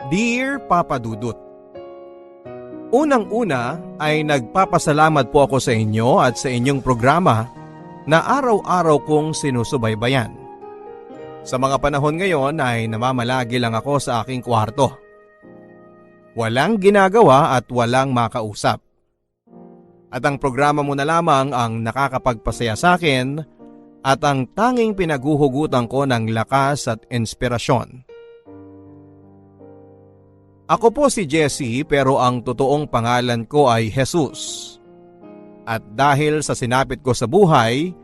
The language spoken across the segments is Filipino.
Dear Papa Dudut, unang-una ay nagpapasalamat po ako sa inyo at sa inyong programa na araw-araw kong sinusubaybayan. Sa mga panahon ngayon ay namamalagi lang ako sa aking kwarto. Walang ginagawa at walang makausap. At ang programa mo na lamang ang nakakapagpasaya sa akin at ang tanging pinaguhugutan ko ng lakas at inspirasyon. Ako po si Jessie pero ang totoong pangalan ko ay Jesus. At dahil sa sinapit ko sa buhay,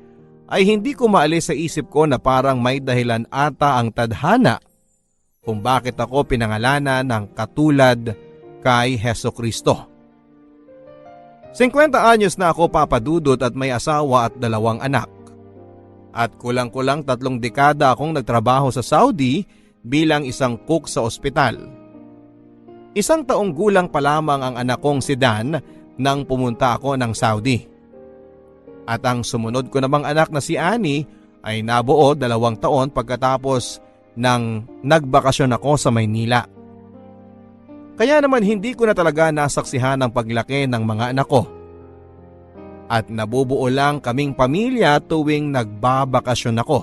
ay hindi ko maalis sa isip ko na parang may dahilan ata ang tadhana kung bakit ako pinangalanan ng katulad kay Hesukristo. 50 anyos na ako, Papa Dudut, at may asawa at 2 anak. At kulang-kulang 3 dekada akong nagtrabaho sa Saudi bilang isang cook sa ospital. 1 taong gulang pa lamang ang anak kong si Dan nang pumunta ako ng Saudi. At ang sumunod ko namang anak na si Annie ay nabuo 2 taon pagkatapos nang nagbakasyon ako sa Maynila. Kaya naman hindi ko na talaga nasaksihan ang paglaki ng mga anak ko. At nabubuo lang kaming pamilya tuwing nagbabakasyon ako.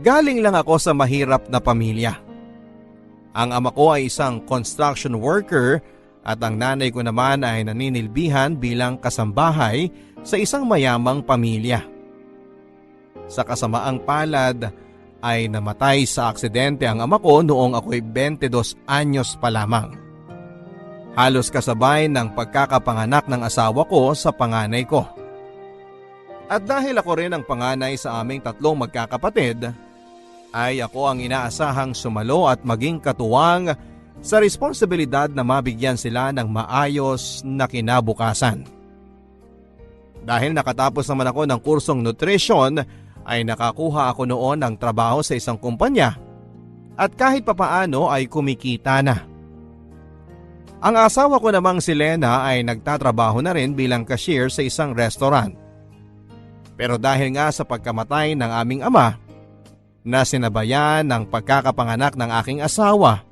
Galing lang ako sa mahirap na pamilya. Ang ama ko ay isang construction worker at ang nanay ko naman ay naninilbihan bilang kasambahay sa isang mayamang pamilya. Sa kasamaang palad ay namatay sa aksidente ang ama ko noong ako'y 22 anyos pa lamang. Halos kasabay ng pagkakapanganak ng asawa ko sa panganay ko. At dahil ako rin ang panganay sa aming 3 magkakapatid, ay ako ang inaasahang sumalo at maging katuwang sa responsibilidad na mabigyan sila ng maayos na kinabukasan. Dahil nakatapos naman ako ng kursong nutrition, ay nakakuha ako noon ng trabaho sa isang kumpanya at kahit papaano ay kumikita na. Ang asawa ko namang si Lena ay nagtatrabaho na rin bilang cashier sa isang restaurant. Pero dahil nga sa pagkamatay ng aming ama, na sinabayan ng pagkakapanganak ng aking asawa,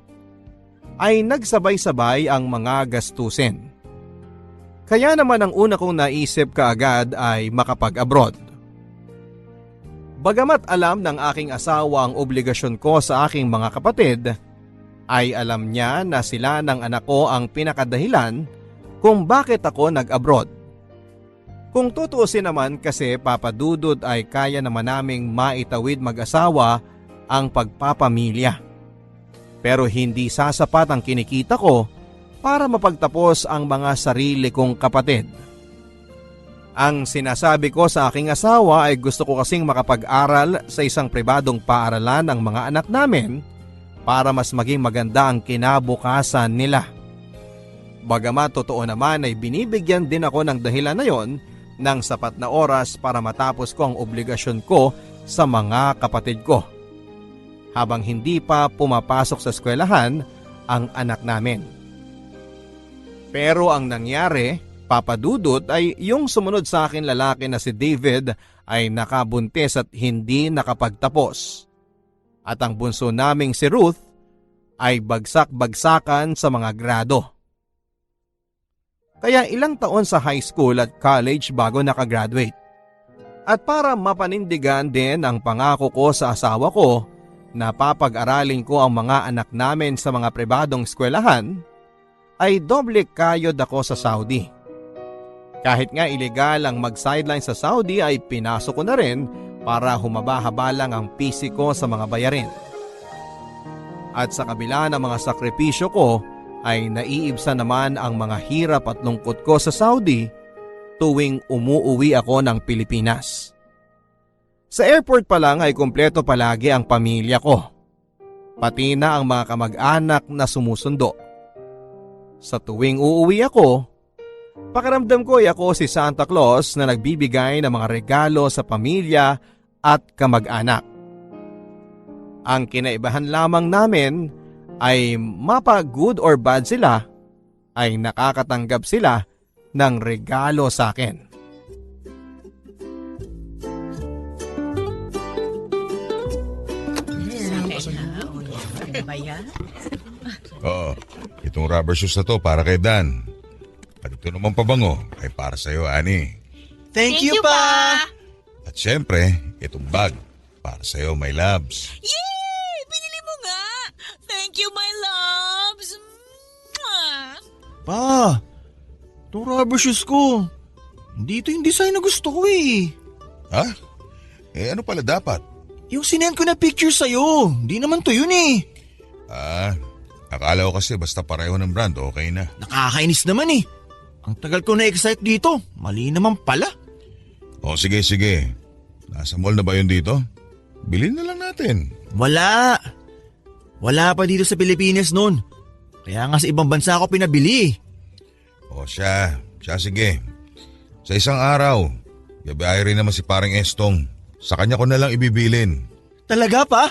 ay nagsabay-sabay ang mga gastusin. Kaya naman ang una kong naisip kaagad ay makapag-abroad. Bagamat alam ng aking asawa ang obligasyon ko sa aking mga kapatid, ay alam niya na sila ng anak ko ang pinakadahilan kung bakit ako nag-abroad. Kung tutuusin naman kasi, Papa Dudut, ay kaya naman naming maitawid mag-asawa ang pagpapamilya. Pero hindi sasapat ang kinikita ko para mapagtapos ang mga sarili kong kapatid. Ang sinasabi ko sa aking asawa ay gusto ko kasing makapag-aral sa isang pribadong paaralan ng mga anak namin para mas maging maganda ang kinabukasan nila. Bagamat totoo naman ay binibigyan din ako ng dahilan na yon ng sapat na oras para matapos ko ang obligasyon ko sa mga kapatid ko, habang hindi pa pumapasok sa eskwelahan ang anak namin. Pero ang nangyari, Papa Dudut, ay yung sumunod sa akin lalaki na si David ay nakabuntis at hindi nakapagtapos. At ang bunso naming si Ruth ay bagsak-bagsakan sa mga grado. Kaya ilang taon sa high school at college bago nakagraduate. At para mapanindigan din ang pangako ko sa asawa ko na papag-aralin ko ang mga anak namin sa mga pribadong eskwelahan, ay doble kayod ako sa Saudi. Kahit nga ilegal ang mag-sideline sa Saudi ay pinasok ko na rin para humaba-haba lang ang pisiko sa mga bayarin. At sa kabila ng mga sakripisyo ko, ay naiibsa naman ang mga hirap at lungkot ko sa Saudi tuwing umuuwi ako ng Pilipinas. Sa airport pa lang ay kumpleto palagi ang pamilya ko, pati na ang mga kamag-anak na sumusundo. Sa tuwing uuwi ako, pakiramdam ko ay ako si Santa Claus na nagbibigay ng mga regalo sa pamilya at kamag-anak. Ang kinaibahan lamang namin ay mapa good or bad sila, ay nakakatanggap sila ng regalo sa akin. ba yan? Oo, itong rubber shoes na to para kay Dan. At ito naman pabango ay para sa'yo, Ani. Thank you pa! At syempre, itong bag para sa'yo, my loves. Yay! Binili mo nga! Thank you, my loves! Mwah! Pa, itong rubber shoes ko. Hindi ito yung design na gusto ko eh. Ha? Ano pala dapat? Yung sinend ko na picture sa'yo. Hindi naman to yun eh. Akala ko kasi basta pareho ng brand, okay na. Nakakainis naman eh. Ang tagal ko na-excite dito. Mali naman pala. O sige. Nasa mall na ba yun dito? Bilhin na lang natin. Wala. Wala pa dito sa Pilipinas noon. Kaya nga sa ibang bansa ako pinabili. O siya sige. Sa isang araw, gabiyahe rin naman si parang Estong. Sa kanya ko na lang ibibilin. Talaga pa?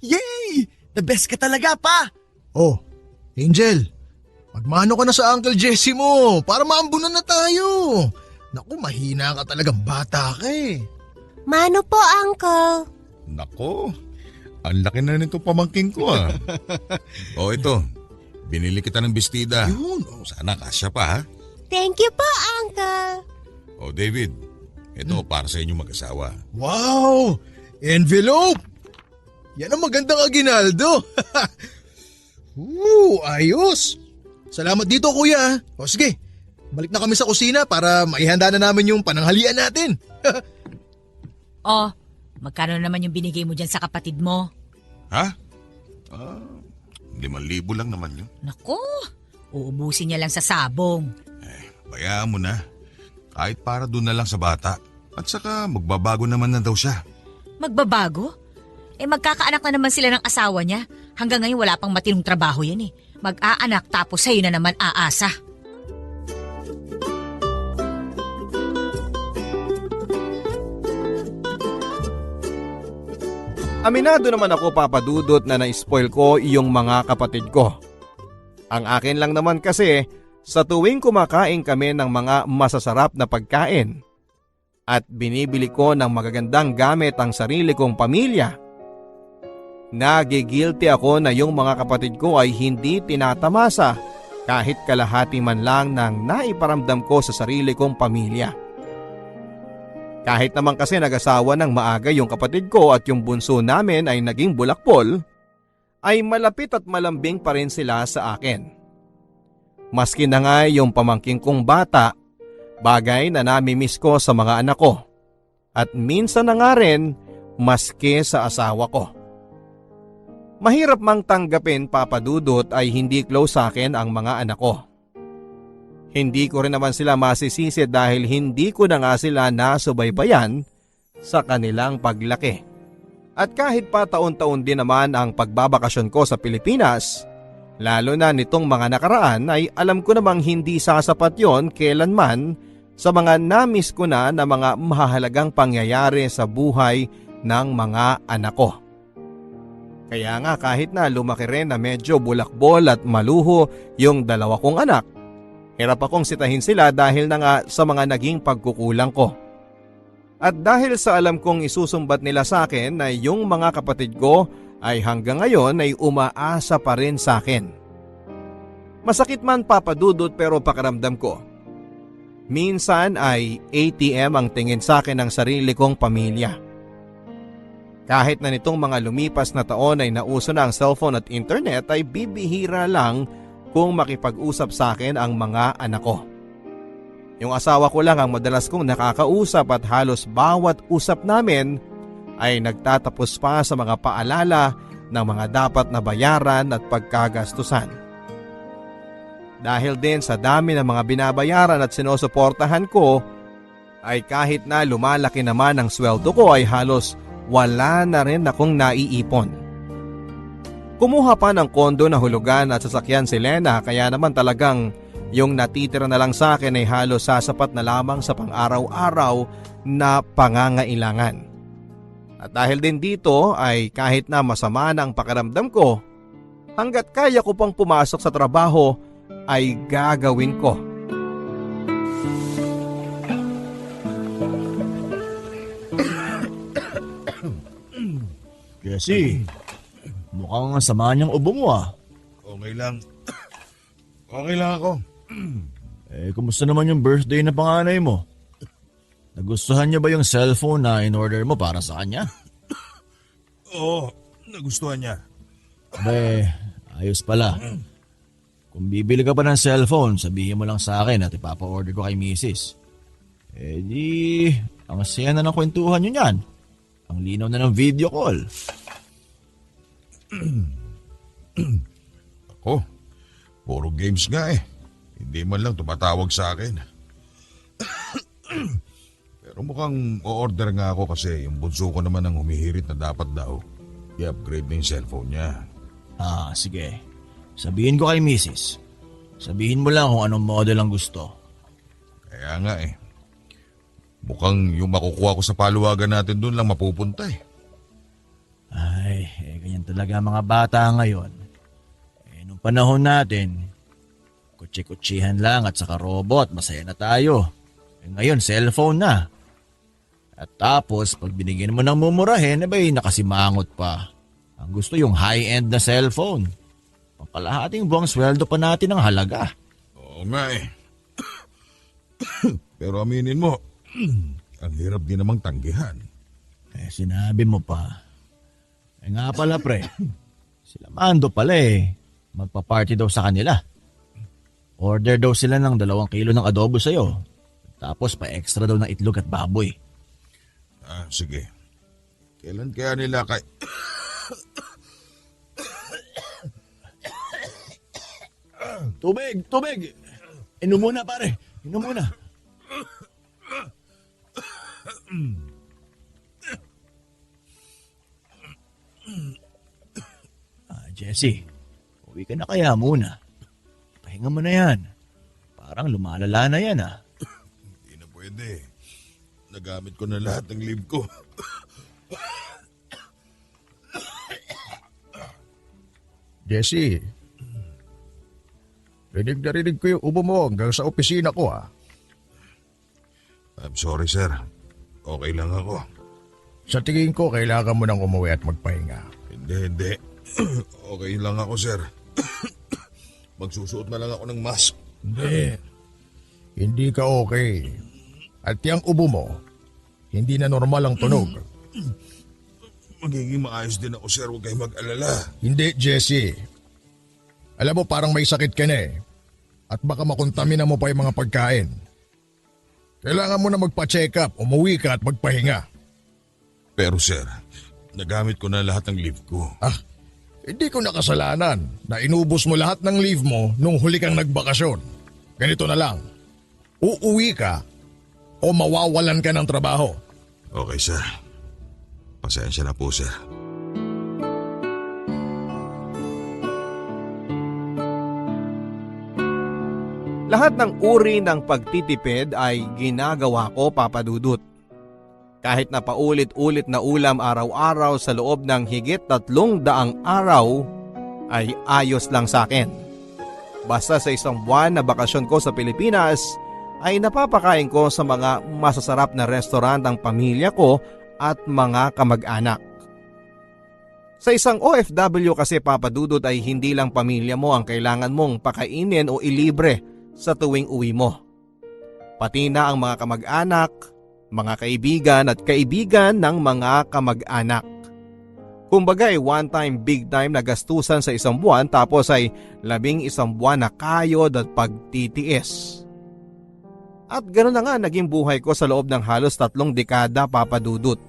Yay! The best ka talaga pa! Oh, Angel, magmano ka na sa Uncle Jesse mo para maambunan na tayo. Naku, mahina ka talagang bata ka eh. Mano po, Uncle? Nako, ang laki na nito pamangking ko ah. O ito, binili kita ng bestida. Yun, Sana kasya pa ha. Thank you po, Uncle. O David, ito para sa inyong mag-asawa. wow! Envelope! Yan ang magandang aginaldo. Ayos! Salamat dito, kuya. O sige, balik na kami sa kusina para maihanda na namin yung pananghalian natin. Oh, magkano naman yung binigay mo dyan sa kapatid mo? Ha? 5,000 lang naman yun. Naku, uubusin niya lang sa sabong. Bayaan mo na. Kahit para doon na lang sa bata. At saka magbabago naman na daw siya. Magbabago? Magkakaanak na naman sila ng asawa niya. Hanggang ngayon wala pang matinong trabaho yan eh. Mag-aanak tapos sa'yo na naman aasa. Aminado naman ako, Papa Dudut, na na-spoil ko iyong mga kapatid ko. Ang akin lang naman kasi, sa tuwing kumakain kami ng mga masasarap na pagkain at binibili ko ng magagandang gamit ang sarili kong pamilya, nagigilty ako na yung mga kapatid ko ay hindi tinatamasa kahit kalahati man lang ng naiparamdam ko sa sarili kong pamilya. Kahit naman kasi nag-asawa ng maaga yung kapatid ko at yung bunso namin ay naging bulakpol, ay malapit at malambing pa rin sila sa akin. Maski na nga yung pamangking kong bata, bagay na namimiss ko sa mga anak ko. At minsan na nga rin, maski sa asawa ko. Mahirap mang tanggapin, Papa Dudut, ay hindi close sa akin ang mga anak ko. Hindi ko rin naman sila masisisi dahil hindi ko na nga sila nasubaybayan sa kanilang paglaki. At kahit pa taon-taon din naman ang pagbabakasyon ko sa Pilipinas, lalo na nitong mga nakaraan, ay alam ko namang hindi sasapat yon kailanman sa mga namiss ko na mga mahalagang pangyayari sa buhay ng mga anak ko. Kaya nga kahit na lumaki rin na medyo bulakbol at maluho yung dalawa kong anak, hirap akong sitahin sila dahil na nga sa mga naging pagkukulang ko. At dahil sa alam kong isusumbat nila sa akin na yung mga kapatid ko ay hanggang ngayon ay umaasa pa rin sa akin. Masakit man, Papa Dudut, pero pakiramdam ko, minsan ay ATM ang tingin sa akin ng sarili kong pamilya. Kahit na nitong mga lumipas na taon ay nauso na ang cellphone at internet, ay bibihira lang kung makipag-usap sa akin ang mga anak ko. Yung asawa ko lang ang madalas kong nakakausap at halos bawat usap namin ay nagtatapos pa sa mga paalala ng mga dapat na bayaran at pagkagastusan. Dahil din sa dami ng mga binabayaran at sinusuportahan ko, ay kahit na lumalaki naman ang sweldo ko ay halos wala na rin akong naiipon. Kumuha pa ng kondo na hulugan at sasakyan si Lena, kaya naman talagang yung natitira na lang sa akin ay halos sasapat na lamang sa pang-araw-araw na pangangailangan. At dahil din dito ay kahit na masama na ang pakiramdam ko, hanggat kaya ko pang pumasok sa trabaho ay gagawin ko. Jesse, Mukhang sama niyang ubo mo ah. Okay lang. Okay lang ako. Kumusta naman yung birthday na panganay mo? Nagustuhan niya ba yung cellphone na in-order mo para sa kanya? Oo, nagustuhan niya. Ayos pala. Kung bibili ka pa ng cellphone, sabihin mo lang sa akin at ipapa-order ko kay misis. Ang saya na ng kwentuhan nyo niyan. Ang linaw na ng video call. Ako, puro games nga eh. Hindi man lang tumatawag sa akin. Pero mukhang o-order nga ako kasi yung bunso ko naman ang humihirit na dapat daw i-upgrade na yung cellphone niya. Sige. Sabihin ko kay misis. Sabihin mo lang kung anong model ang gusto. Kaya nga eh. Mukhang yung makukuha ko sa paluwagan natin doon lang mapupunta eh. Ganyan talaga ang mga bata ngayon. Nung panahon natin, kutsi-kutsihan lang at saka robot, masaya na tayo. Ngayon, cellphone na. At tapos, pag binigyan mo ng mumurahin, nakasimangot pa. Ang gusto yung high-end na cellphone. Pangkalahating buwang sweldo pa natin ang halaga. Oo nga eh. Pero aminin mo, ang hirap din namang tanggihan. Sinabi mo pa. Nga pala pre, sila Mando pala magpa-party daw sa kanila. Order daw sila ng 2 kilo ng adobo sa'yo. Tapos pa-extra daw ng itlog at baboy. Sige. Kailan kaya nila kay... Tubig! Inom muna pare, inom muna. Jesse, uwi ka na kaya muna. Pahinga mo na yan. Parang lumalala na yan Hindi na pwede. Nagamit ko na lahat ng leave ko. Jesse, rinig na rinig ko yung ubo mo hanggang sa opisina ko I'm sorry sir. Okay lang ako. Sa tingin ko, kailangan mo nang umuwi at magpahinga. Hindi. Okay lang ako sir. Magsusuot na lang ako ng mask. Hindi ka okay. At yung ubo mo, hindi na normal ang tunog. Magiging maayos din ako sir. Huwag kayong mag-alala. Hindi, Jesse. Alam mo, parang may sakit ka na At baka makontamina mo pa yung mga pagkain. Kailangan mo na magpa-check up, umuwi ka at magpahinga. Pero sir, nagamit ko na lahat ng leave ko. Hindi ko nakasalanan na inubos mo lahat ng leave mo nung huli kang nagbakasyon. Ganito na lang. Uuwi ka o mawawalan ka ng trabaho. Okay sir. Pasensya na po sir. Lahat ng uri ng pagtitipid ay ginagawa ko, Papa Dudut. Kahit na paulit-ulit na ulam araw-araw sa loob ng higit 300 araw ay ayos lang sa akin. Basta sa isang buwan na bakasyon ko sa Pilipinas ay napapakain ko sa mga masasarap na restaurant ang pamilya ko at mga kamag-anak. Sa isang OFW kasi, Papa Dudut, ay hindi lang pamilya mo ang kailangan mong pakainin o ilibre sa tuwing uwi mo. Pati na ang mga kamag-anak, mga kaibigan at kaibigan ng mga kamag-anak. Kumbaga ay one time big time na gastusan sa isang buwan tapos ay 11 buwan na kayod at pagtitiis. At ganoon na nga naging buhay ko sa loob ng halos 3 dekada, Papa Dudut.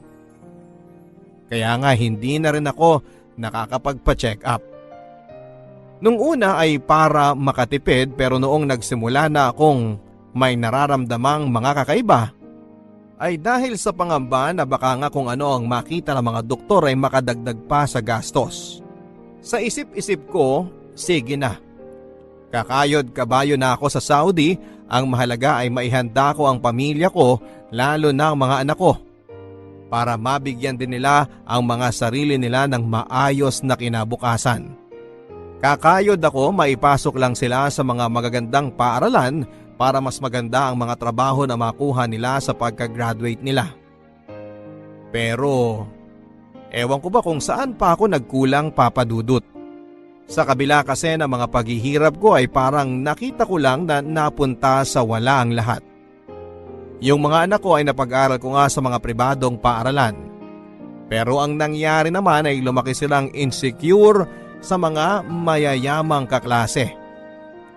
Kaya nga hindi na rin ako nakakapagpa-check up. Nung una ay para makatipid pero noong nagsimula na akong may nararamdamang mga kakaiba, ay dahil sa pangamba na baka nga kung ano ang makita ng mga doktor ay makadagdag pa sa gastos. Sa isip-isip ko, sige na. Kakayod kabayo na ako sa Saudi, ang mahalaga ay maihanda ko ang pamilya ko, lalo na ang mga anak ko, para mabigyan din nila ang mga sarili nila ng maayos na kinabukasan. Kakayod ako, maipasok lang sila sa mga magagandang paaralan para mas maganda ang mga trabaho na makuha nila sa pagka-graduate nila. Pero, Ewan ko ba kung saan pa ako nagkulang, Papa Dudut. Sa kabila kasi ng mga paghihirap ko ay parang nakita ko lang na napunta sa wala ang lahat. Yung mga anak ko ay napag-aral ko nga sa mga pribadong paaralan. Pero ang nangyari naman ay lumaki silang insecure sa mga mayayamang kaklase.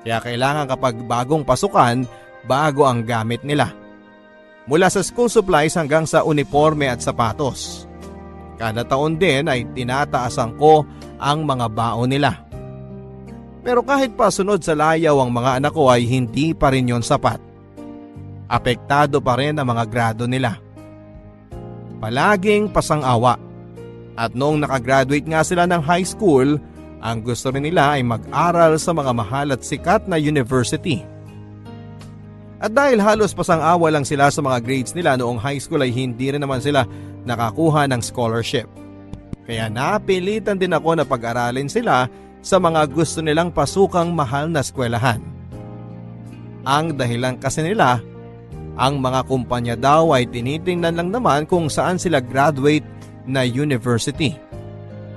Kaya kailangan kapag bagong pasukan, bago ang gamit nila. Mula sa school supplies hanggang sa uniforme at sapatos. Kada taon din ay tinataasan ko ang mga baon nila. Pero kahit pa sunod sa layaw ang mga anak ko ay hindi pa rin yon sapat. Apektado pa rin ang mga grado nila. Palaging pasang-awa. At noong nakagraduate nga sila ng high school, ang gusto rin nila ay mag-aral sa mga mahal at sikat na university. At dahil halos pasang-awa lang sila sa mga grades nila noong high school ay hindi rin naman sila nakakuha ng scholarship. Kaya napilitan din ako na pag-aralin sila sa mga gusto nilang pasukang mahal na eskwelahan. Ang dahilan kasi nila, ang mga kumpanya daw ay tinitingnan lang naman kung saan sila graduate na university.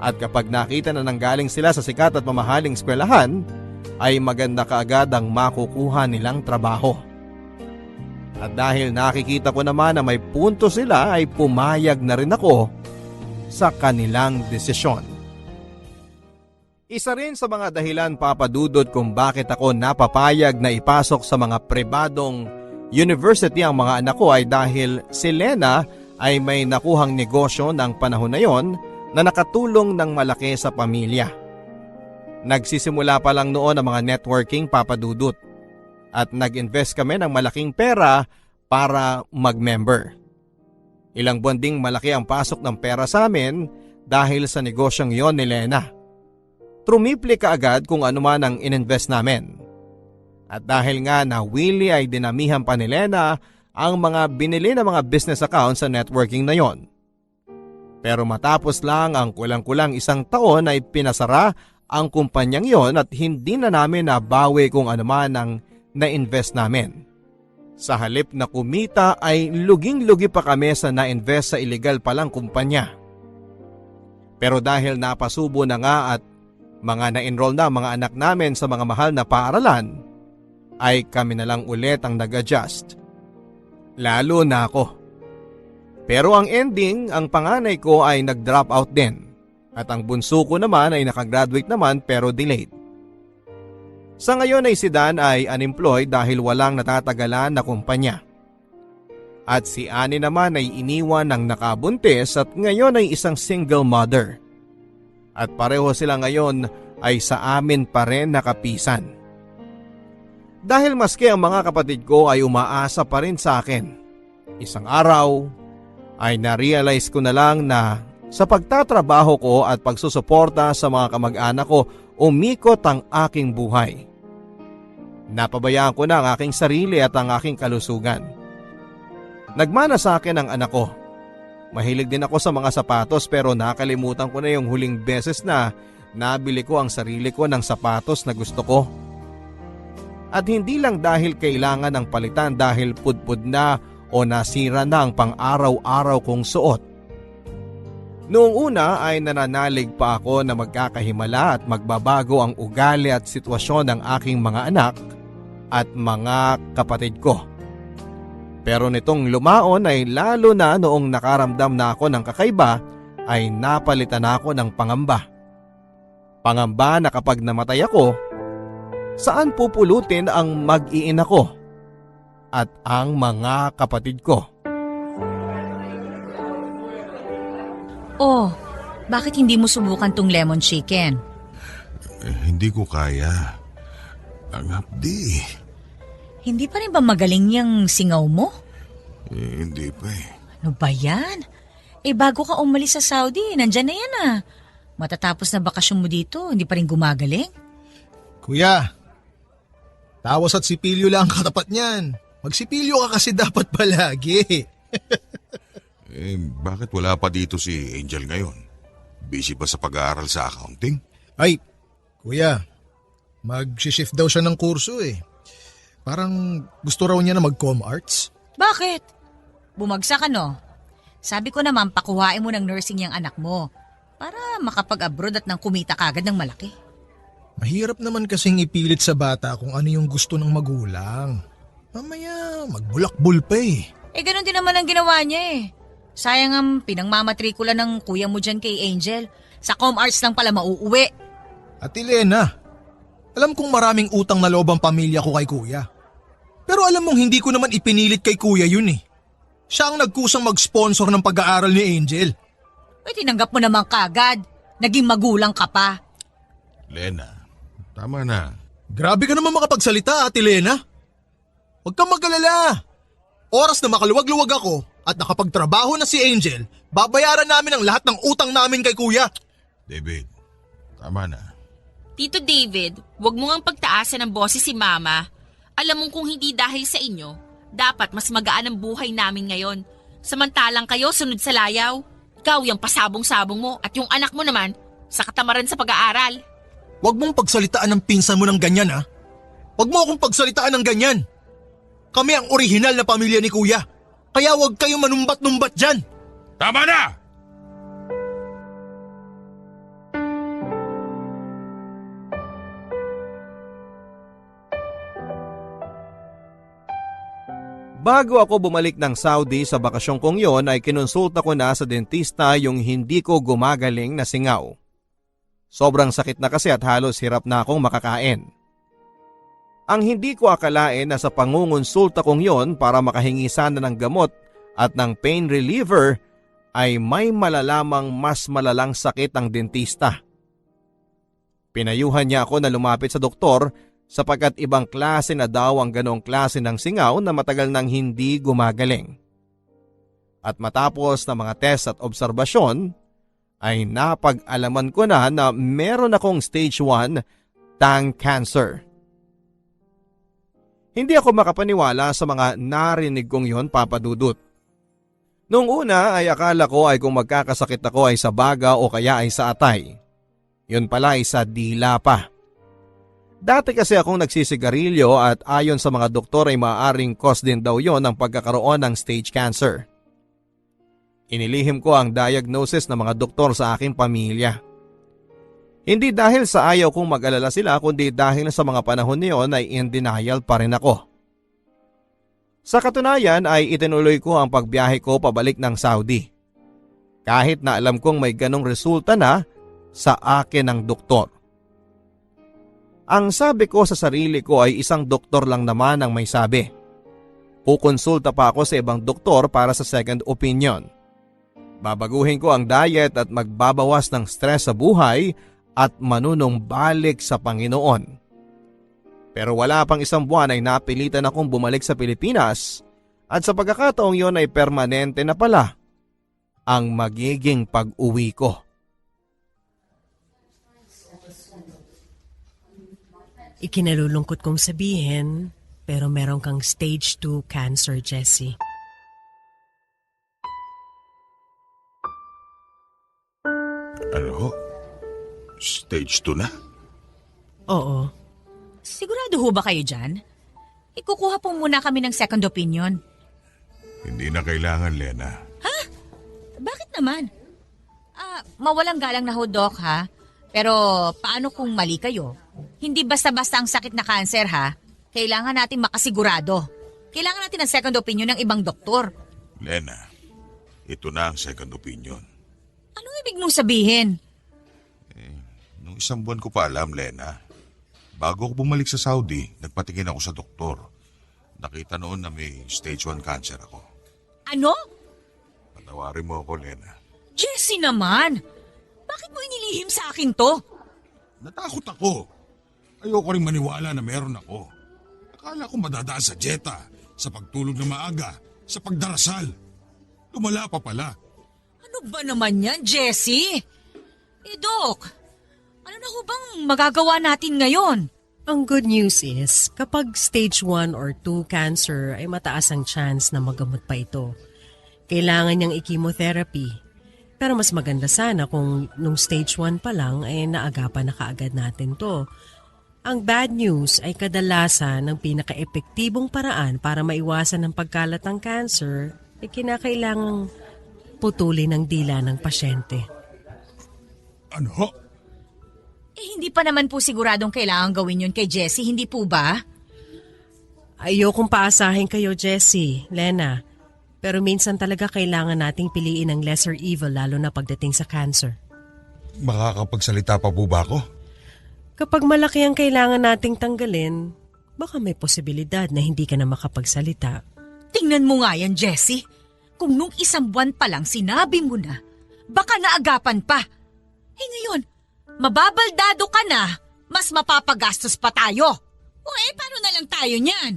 At kapag nakita na nanggaling sila sa sikat at mamahaling eskwelahan, ay maganda kaagad ang makukuha nilang trabaho. At dahil nakikita ko naman na may punto sila ay pumayag na rin ako sa kanilang desisyon. Isa rin sa mga dahilan, Papa Dudut, kung bakit ako napapayag na ipasok sa mga pribadong university ang mga anak ko ay dahil si Lena ay may nakuhang negosyo ng panahon na yon na nakatulong ng malaki sa pamilya. Nagsisimula pa lang noon ang mga networking, Papa Dudut, at nag-invest kami ng malaking pera para mag-member. Ilang buwan ding malaki ang pasok ng pera sa amin dahil sa negosyong yon ni Lena. Trumipli kaagad kung ano man ang ininvest namin. At dahil nga na Willie ay dinamihan pa ni Lena ang mga binili na mga business accounts sa networking na yon. Pero matapos lang ang kulang-kulang isang taon ay pinasara ang kumpanyang yon at hindi na namin nabawi kung ano man ang na-invest namin. Sa halip na kumita ay luging-lugi pa kami sa na-invest sa illegal palang kumpanya. Pero dahil napasubo na nga at mga na-enroll na mga anak namin sa mga mahal na paaralan, ay kami na lang ulit ang nag-adjust. Lalo na ako. Pero ang ending, ang panganay ko ay nag-drop out din. At ang bunso ko naman ay nakagraduate naman pero delayed. Sa ngayon ay si Dan ay unemployed dahil walang natatagalan na kumpanya. At si Annie naman ay iniwan ng nakabuntis at ngayon ay isang single mother. At pareho sila ngayon ay sa amin pa rin nakapisan. Dahil maski ang mga kapatid ko ay umaasa pa rin sa akin. Isang araw ay na-realize ko na lang na sa pagtatrabaho ko at pagsusuporta sa mga kamag-anak ko, umikot ang aking buhay. Napabayaan ko na ang aking sarili at ang aking kalusugan. Nagmana sa akin ang anak ko. Mahilig din ako sa mga sapatos pero nakalimutan ko na yung huling beses na nabili ko ang sarili ko ng sapatos na gusto ko. At hindi lang dahil kailangan ng palitan dahil pudpud na o nasira na ang pang-araw-araw kong suot. Noong una ay nananalig pa ako na magkakahimala at magbabago ang ugali at sitwasyon ng aking mga anak at mga kapatid ko. Pero nitong lumaon ay lalo na noong nakaramdam na ako ng kakaiba ay napalitan ako ng pangamba. Pangamba na kapag namatay ako, saan pupulutin ang mag-iina ko at ang mga kapatid ko? Oh, bakit hindi mo subukan tong lemon chicken? Hindi ko kaya. Ang hapdi. Hindi pa rin ba magaling yung singaw mo? Hindi pa eh. Ano ba yan? Bago ka umalis sa Saudi, nandyan na yan ah. Matatapos na bakasyon mo dito, hindi pa rin gumagaling? Kuya, tawas at sipilyo lang ang katapat niyan. Magsipilyo ka kasi dapat palagi. Bakit wala pa dito si Angel ngayon? Busy ba sa pag-aaral sa accounting? Ay, kuya, mag-shift daw siya ng kurso eh. Parang gusto raw niya na mag-com arts. Bakit? Bumagsak ano? Sabi ko naman pakuhain mo ng nursing yung anak mo. Para makapag-abroad at nang kumita kagad ng malaki. Mahirap naman kasing ipilit sa bata kung ano yung gusto ng magulang. Mamaya, magbulakbol pa eh. Ganun din naman ang ginawa niya eh. Sayang ang pinangmamatrikula ng kuya mo dyan kay Angel. Sa ComArts lang pala mauuwi. Ate Lena, alam kong maraming utang na loob ang pamilya ko kay kuya. Pero alam mong hindi ko naman ipinilit kay kuya yun eh. Siya ang nagkusang mag-sponsor ng pag-aaral ni Angel. Tinanggap mo naman kagad. Naging magulang ka pa. Lena, tama na. Grabe ka naman makapagsalita, Ate Lena. Huwag kang mag-alala. Oras na makaluwag-luwag ako at nakapagtrabaho na si Angel, babayaran namin ang lahat ng utang namin kay kuya. David, tama na. Tito David, huwag mo ngang pagtaasan ng boses si Mama. Alam mong kung hindi dahil sa inyo, dapat mas magaan ang buhay namin ngayon. Samantalang kayo sunod sa layaw. Ikaw yung pasabong-sabong mo at yung anak mo naman sa katamaran sa pag-aaral. Huwag mong pagsalitaan ng pinsan mo ng ganyan ha. Huwag mo akong pagsalitaan ng ganyan. Kami ang orihinal na pamilya ni kuya. Kaya huwag kayong manumbat-numbat dyan. Tama na! Bago ako bumalik ng Saudi sa bakasyon kong yon ay kinonsulta ko na sa dentista yung hindi ko gumagaling na singaw. Sobrang sakit na kasi at halos hirap na akong makakain. Ang hindi ko akalain na sa pangungonsulta kong yon para makahingi sana ng gamot at ng pain reliever ay may malalamang mas malalang sakit ang dentista. Pinayuhan niya ako na lumapit sa doktor sapagkat ibang klase na daw ang ganong klase ng singaw na matagal nang hindi gumagaling. At matapos na mga test at obserbasyon, ay napag-alaman ko na meron akong stage 1 tongue cancer. Hindi ako makapaniwala sa mga narinig kong yon, Papa Dudut. Noong una ay akala ko ay kung magkakasakit ako ay sa baga o kaya ay sa atay. Yun pala ay sa dila pa. Dati kasi akong nagsisigarilyo at ayon sa mga doktor ay maaaring cause din daw yon ng pagkakaroon ng stage cancer. Inilihim ko ang diagnosis ng mga doktor sa aking pamilya. Hindi dahil sa ayaw kong mag-alala sila kundi dahil sa mga panahon niyon ay in denial pa rin ako. Sa katunayan ay itinuloy ko ang pagbiyahe ko pabalik ng Saudi. Kahit na alam kong may ganong resulta na sa akin ng doktor. Ang sabi ko sa sarili ko ay isang doktor lang naman ang may sabi. Kukonsulta pa ako sa ibang doktor para sa second opinion. Babaguhin ko ang diet at magbabawas ng stress sa buhay at manunumbalik sa Panginoon. Pero wala pang isang buwan ay napilitan akong bumalik sa Pilipinas at sa pagkakataong yon ay permanente na pala ang magiging pag-uwi ko. Ikinalulungkot kong sabihin, pero meron kang stage 2 cancer, Jessie. Ano? Stage 2 na? Oo. Sigurado ho ba kayo dyan? Ikukuha po muna kami ng second opinion. Hindi na kailangan, Lena. Bakit naman? Mawalang galang na ho, Doc, ha? Pero paano kung mali kayo? Hindi basta-basta ang sakit na cancer, ha? Kailangan natin makasigurado. Kailangan natin ng second opinion ng ibang doktor. Lena, ito na ang second opinion. Anong ibig mong sabihin? Nung isang buwan ko pa alam, Lena. Bago ako bumalik sa Saudi, nagpatingin ako sa doktor. Nakita noon na may stage 1 cancer ako. Ano? Patawarin mo ako, Lena. Jessie naman! Bakit mo inilihim sa akin to? Natakot ako. Ayoko rin maniwala na meron ako. Akala ko madadaan sa dieta, sa pagtulog na maaga, sa pagdarasal. Lumala pa pala. Ano ba naman yan, Jessie? Doc, ano na ho bang magagawa natin ngayon? Ang good news is, kapag stage 1 or 2 cancer ay mataas ang chance na magamot pa ito. Kailangan niyang i-chemotherapy. Pero mas maganda sana kung nung stage 1 pa lang ay naagapan na kaagad natin to. Ang bad news ay kadalasan ng pinaka-epektibong paraan para maiwasan ang pagkalat ng cancer ay kinakailangang putulin ang dila ng pasyente. Ano? Hindi pa naman po siguradong kailangan gawin yun kay Jessie, hindi po ba? Ayokong paasahin kayo, Jessie, Lena. Pero minsan talaga kailangan nating piliin ang lesser evil lalo na pagdating sa cancer. Makakapagsalita pa po ba ako? Kapag malaki ang kailangan nating tanggalin, baka may posibilidad na hindi ka na makapagsalita. Tingnan mo nga yan, Jessie. Kung nung 1 buwan pa lang sinabi mo na, baka naagapan pa. Ngayon, mababaldado ka na, mas mapapagastos pa tayo. Paano na lang tayo niyan?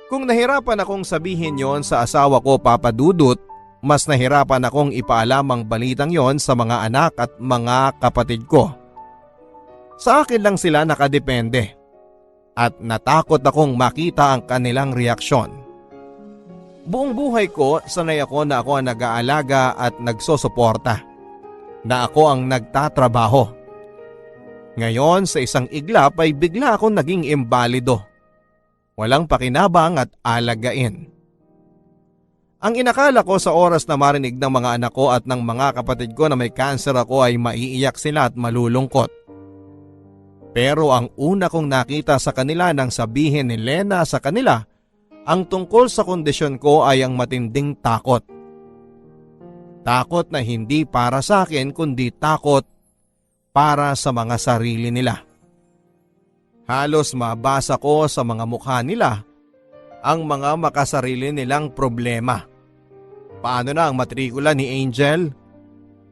Kung nahirapan akong sabihin yon sa asawa ko, Papa Dudut, mas nahirapan akong ipaalam ang balitang yon sa mga anak at mga kapatid ko. Sa akin lang sila nakadepende at natakot akong makita ang kanilang reaksyon. Buong buhay ko, sanay ako na ako ang nag-aalaga at nagsosuporta, na ako ang nagtatrabaho. Ngayon sa isang iglap ay bigla akong naging imbalido. Walang pakinabang at alagain. Ang inakala ko sa oras na marinig ng mga anak ko at ng mga kapatid ko na may cancer ako ay maiiyak sila at malulungkot. Pero ang una kong nakita sa kanila nang sabihin ni Lena sa kanila ang tungkol sa kondisyon ko ay ang matinding takot. Takot na hindi para sa akin kundi takot para sa mga sarili nila. Halos mabasa ko sa mga mukha nila ang mga makasarili nilang problema. Paano na ang matrikula ni Angel?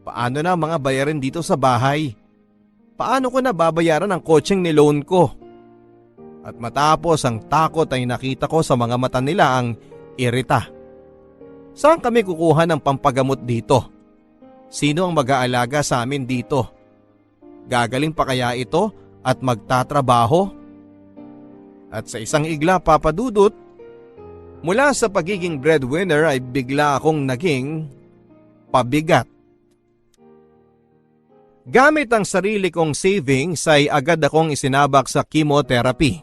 Paano na ang mga bayarin dito sa bahay? Paano ko na babayaran ang coaching ni loan ko? At matapos ang takot ay nakita ko sa mga mata nila ang irita. Saan kami kukuha ng pampagamot dito? Sino ang mag-aalaga sa amin dito? Gagaling pa kaya ito at magtatrabaho? At sa isang igla, Papa Dudut, mula sa pagiging breadwinner ay bigla akong naging pabigat. Gamit ang sarili kong savings ay agad akong isinabak sa chemotherapy.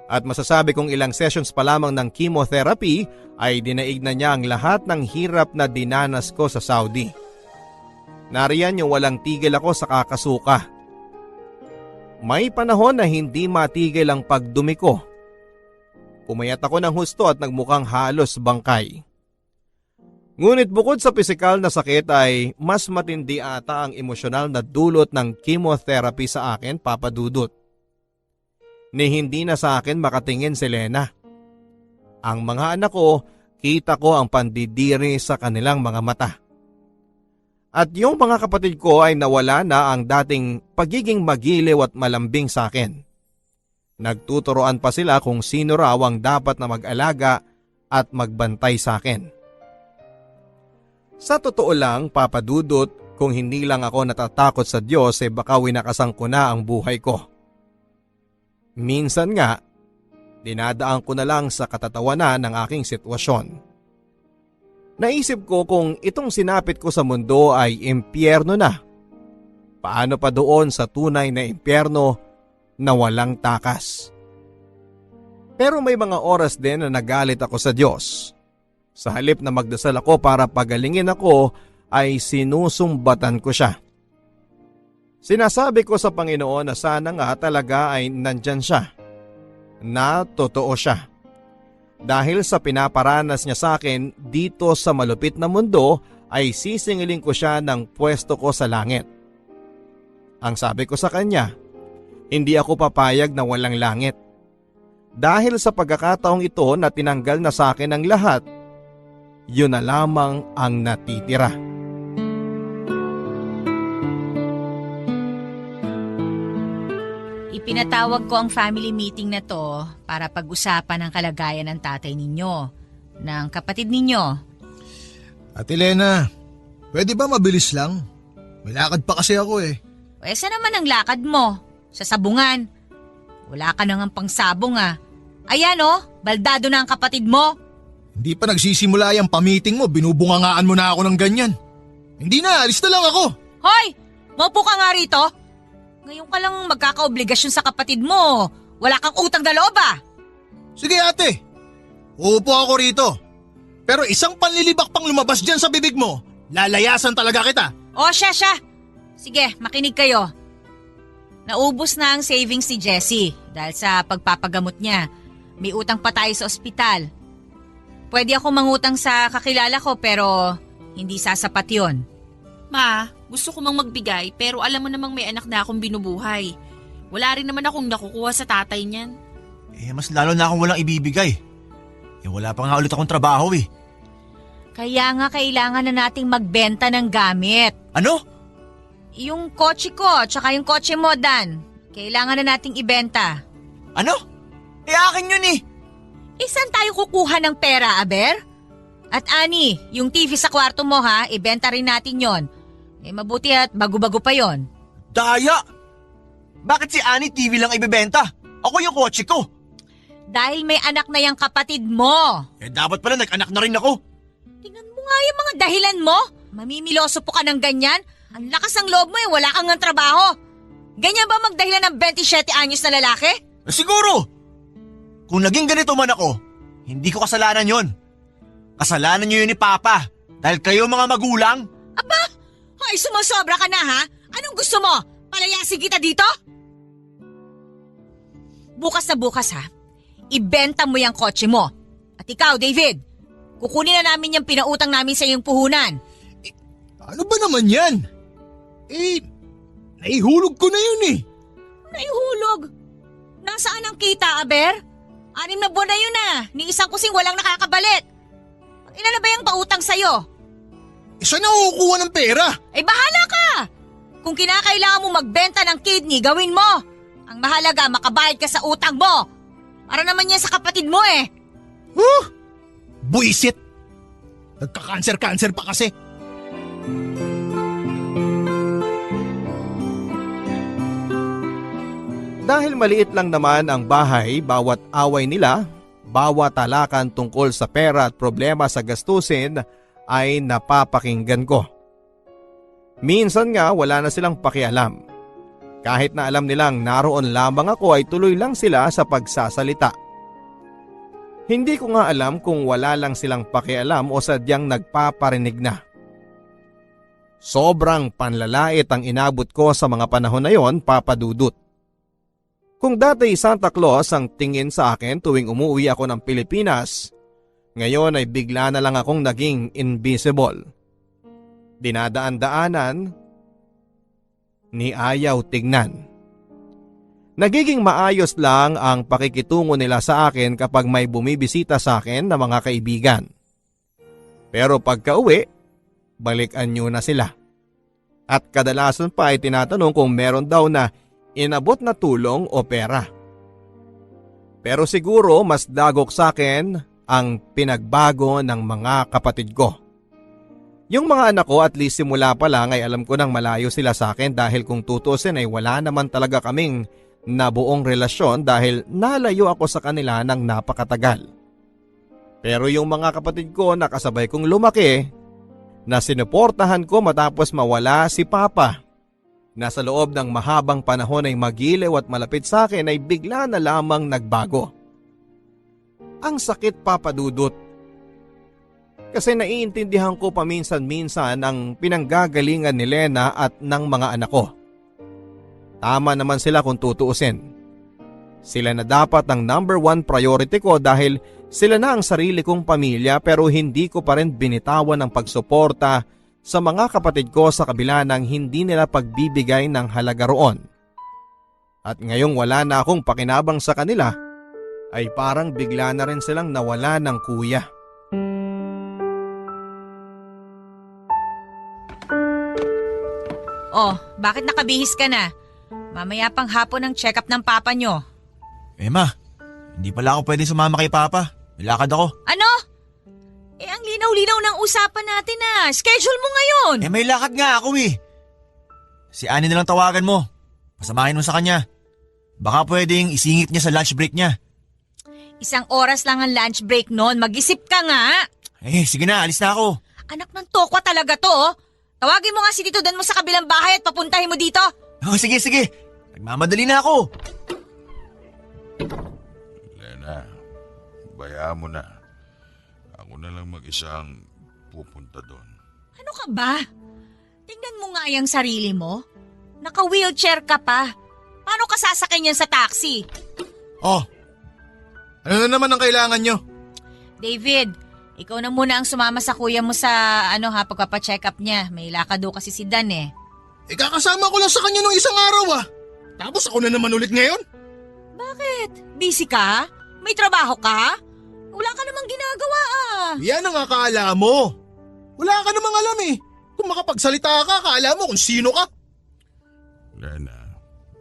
At masasabi kong ilang sessions pa lamang ng chemotherapy ay dinaig na niya ang lahat ng hirap na dinanas ko sa Saudi. Nariyan yung walang tigil ako sa kakasuka. May panahon na hindi matigil ang pagdumi ko. Pumayat ako ng husto at nagmukhang halos bangkay. Ngunit bukod sa pisikal na sakit ay mas matindi ata ang emosyonal na dulot ng chemotherapy sa akin, Papa Dudut. Ni hindi na sa akin makatingin si Lena. Ang mga anak ko, kita ko ang pandidiri sa kanilang mga mata. At yung mga kapatid ko ay nawala na ang dating pagiging magiliw at malambing sa akin. Nagtuturoan pa sila kung sino raw ang dapat na mag-alaga at magbantay sa akin. Sa totoo lang, Papa Dudut, kung hindi lang ako natatakot sa Diyos ay baka winakasang ko na ang buhay ko. Minsan nga, dinadaan ko na lang sa katatawanan ng aking sitwasyon. Naisip ko kung itong sinapit ko sa mundo ay impyerno na. Paano pa doon sa tunay na impyerno na walang takas? Pero may mga oras din na nagalit ako sa Diyos. Sa halip na magdasal ako para pagalingin ako ay sinusumbatan ko siya. Sinasabi ko sa Panginoon na sana nga talaga ay nandyan siya. Na totoo siya. Dahil sa pinaparanas niya sa akin dito sa malupit na mundo ay sisingilin ko siya ng pwesto ko sa langit. Ang sabi ko sa kanya, hindi ako papayag na walang langit. Dahil sa pagkakataong ito na tinanggal na sa akin ang lahat, yun na lamang ang natitira. Ipinatawag ko ang family meeting na to para pag-usapan ang kalagayan ng tatay ninyo, ng kapatid ninyo. Ate Lena, pwede ba mabilis lang? May lakad pa kasi ako eh. Saan naman ang lakad mo? Sa sabungan. Wala ka nang pangsabong ah. Ayan baldado na ang kapatid mo. Hindi pa nagsisimula yung pamiting mo, binubungangaan mo na ako ng ganyan. Hindi na, alis na lang ako. Hoy! Maupo ka nga rito. Ngayon ka lang magkakaobligasyon sa kapatid mo. Wala kang utang na loob ah. Sige ate, uupo ako rito. Pero isang panlilibak pang lumabas dyan sa bibig mo, lalayasan talaga kita. O siya. Sige, makinig kayo. Naubos na ang savings ni Jessie dahil sa pagpapagamot niya. May utang pa tayo sa ospital. Pwede ako mangutang sa kakilala ko pero hindi sasapat yon. Ma, gusto ko mang magbigay pero alam mo namang may anak na akong binubuhay. Wala rin naman akong nakukuha sa tatay niyan. Mas lalo na akong walang ibibigay. Wala pa nga ulit akong trabaho eh. Kaya nga kailangan na nating magbenta ng gamit. Ano? Yung kotse ko, tsaka yung kotse mo, Dan. Kailangan na nating ibenta. Ano? Akin yun eh. Saan tayo kukuha ng pera, Aber? At Ani, yung TV sa kwarto mo ha, ibenta rin natin yon. Mabuti at bago-bago pa yon. Daya! Bakit si Annie TV lang ibebenta? Ako yung kotse ko. Dahil may anak na yung kapatid mo. Dapat pala nag-anak na rin ako. Tingnan mo nga yung mga dahilan mo. Mamimiloso po ka ng ganyan. Ang lakas ng loob mo wala kang ng trabaho. Ganyan ba magdahilan ng 27 anyos na lalaki? Siguro! Kung naging ganito man ako, hindi ko kasalanan yon. Kasalanan niyo yun ni Papa. Dahil kayo mga magulang. Aba! Ay, sumasobra ka na ha? Anong gusto mo? Palayasin kita dito? Bukas na bukas ha, ibenta mo yung kotse mo. At ikaw, David, kukunin na namin yung pinautang namin sa iyong puhunan. Ano ba naman yan? Naihulog ko na yun eh. Naihulog? Nasaan ang kita, Aber? 6 na buwan na yun ni isang kusing walang nakakabalit. Ilan na ba yung pautang sa'yo? Isa na kukuha ng pera. Bahala ka! Kung kinakailangan mo magbenta ng kidney, gawin mo. Ang mahalaga, makabayad ka sa utang mo. Para naman yan sa kapatid mo eh. Buisit! Nagka-cancer pa kasi. Dahil maliit lang naman ang bahay, bawat away nila, bawat talakan tungkol sa pera at problema sa gastusin ay napapakinggan ko. Minsan nga wala na silang pakialam. Kahit na alam nilang naroon lamang ako ay tuloy lang sila sa pagsasalita. Hindi ko nga alam kung wala lang silang pakialam o sadyang nagpaparinig na. Sobrang panlalait ang inabot ko sa mga panahon na yon, Papa Dudut. Kung dati Santa Claus ang tingin sa akin tuwing umuwi ako ng Pilipinas, ngayon ay bigla na lang akong naging invisible. Dinadaan-daanan, ni ayaw tignan. Nagiging maayos lang ang pakikitungo nila sa akin kapag may bumibisita sa akin na mga kaibigan. Pero pagka-uwi, balikan nyo na sila. At kadalasan pa ay tinatanong kung meron daw na inabot na tulong o pera. Pero siguro mas dagok sa akin ang pinagbago ng mga kapatid ko. Yung mga anak ko at least simula pa lang ay alam ko nang malayo sila sa akin dahil kung tutusin ay wala naman talaga kaming nabuong relasyon dahil nalayo ako sa kanila ng napakatagal. Pero yung mga kapatid ko na kasabay kong lumaki, na sinuportahan ko matapos mawala si Papa, na sa loob ng mahabang panahon ay magiliw at malapit sa akin ay bigla na lamang nagbago. Ang sakit, Papa Dudut. Kasi naiintindihan ko paminsan-minsan ang pinanggagalingan ni Lena at ng mga anak ko. Tama naman sila kung tutuusin. Sila na dapat ang number 1 priority ko dahil sila na ang sarili kong pamilya pero hindi ko pa rin binitawan ang pagsuporta sa mga kapatid ko sa kabila ng hindi nila pagbibigay ng halaga roon. At ngayong wala na akong pakinabang sa kanila, ay parang bigla na rin silang nawala ng kuya. Oh, bakit nakabihis ka na? Mamaya pang hapon ang check-up ng papa nyo. Ma, hindi pala ako pwede sumama kay Papa. May lakad ako. Ano? Ang linaw-linaw ng usapan natin Schedule mo ngayon. May lakad nga ako eh. Si Annie na lang tawagan mo. Pasamahin mo sa kanya. Baka pwedeng isingit niya sa lunch break niya. 1 oras lang ang lunch break noon. Mag-isip ka nga. Sige na, alis na ako. Anak ng tokwa talaga to. Tawagin mo nga si Tito Dan mo sa kabilang bahay at papuntahin mo dito. Sige. Nagmamadali na ako. Lena, bayaan mo na. Ako na lang mag-isang pupunta doon. Ano ka ba? Tingnan mo nga yung sarili mo. Naka-wheelchair ka pa. Paano ka sasakyan yan sa taxi? Oh, ano na naman ang kailangan nyo? David, ikaw na muna ang sumama sa kuya mo sa pagpapacheck up niya. May lakad daw kasi si Dan eh. Kakasama ko lang sa kanya nung isang araw Tapos ako na naman ulit ngayon? Bakit? Busy ka? May trabaho ka? Wala ka namang ginagawa Yan ang akala mo. Wala ka namang alam Kung makapagsalita ka, akala mo kung sino ka. Lena,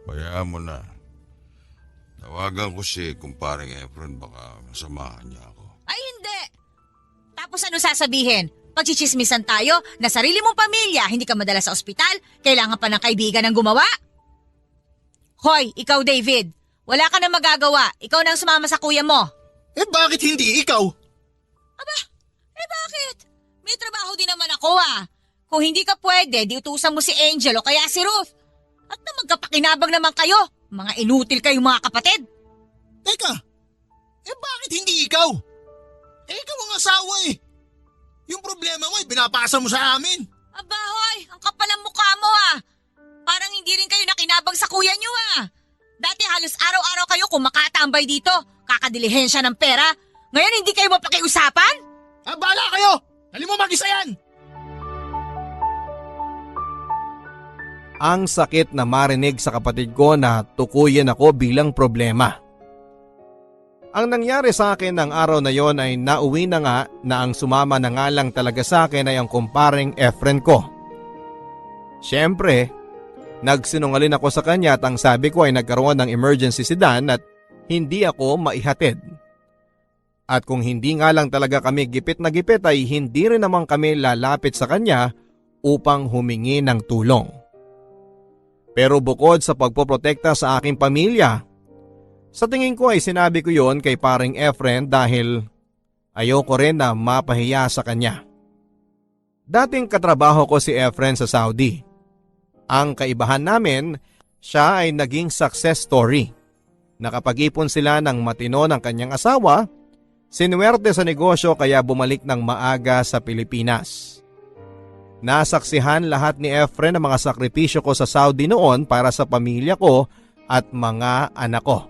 bayaan mo na. Tawagan ko si kumparing Efren, baka masamahan niya ako. Ay hindi! Tapos ano sasabihin? Pagchichismisan tayo na sarili mong pamilya, hindi ka madala sa ospital, kailangan pa ng kaibigan ng gumawa? Hoy, ikaw David, wala ka na magagawa. Ikaw na ang sumama sa kuya mo. Bakit hindi ikaw? Bakit? May trabaho din naman ako Kung hindi ka pwede, di utusan mo si Angel o kaya si Ruth. At na magkapakinabang naman kayo. Mga inutil kayong mga kapatid. Teka, bakit hindi ikaw? Ikaw ang asawa Yung problema mo binapasa mo sa amin. Aba hoy, ang kapal ng mukha mo Parang hindi rin kayo nakinabang sa kuya nyo Dati halos araw-araw kayo kumakatambay dito. Kakadilihensya ng pera. Ngayon hindi kayo mapakiusapan? Bahala kayo! Dali mo mag-isa yan! Ang sakit na marinig sa kapatid ko na tukuyin ako bilang problema. Ang nangyari sa akin ng araw na yon ay nauwi na nga na ang sumama na nga lang talaga sa akin ay ang kumparing Efren ko. Siyempre, nagsinungaling ako sa kanya at ang sabi ko ay nagkaroon ng emergency si Dan at hindi ako maihatid. At kung hindi nga lang talaga kami gipit na gipit ay hindi rin naman kami lalapit sa kanya upang humingi ng tulong. Pero bukod sa pagpoprotekta sa aking pamilya, sa tingin ko ay sinabi ko yon kay paring Efren dahil ayoko rin na mapahiya sa kanya. Dating katrabaho ko si Efren sa Saudi. Ang kaibahan namin, siya ay naging success story. Nakapag-ipon sila ng matino ng kanyang asawa, sinuwerte sa negosyo kaya bumalik ng maaga sa Pilipinas. Nasaksihan lahat ni Efren ang mga sakripisyo ko sa Saudi noon para sa pamilya ko at mga anak ko.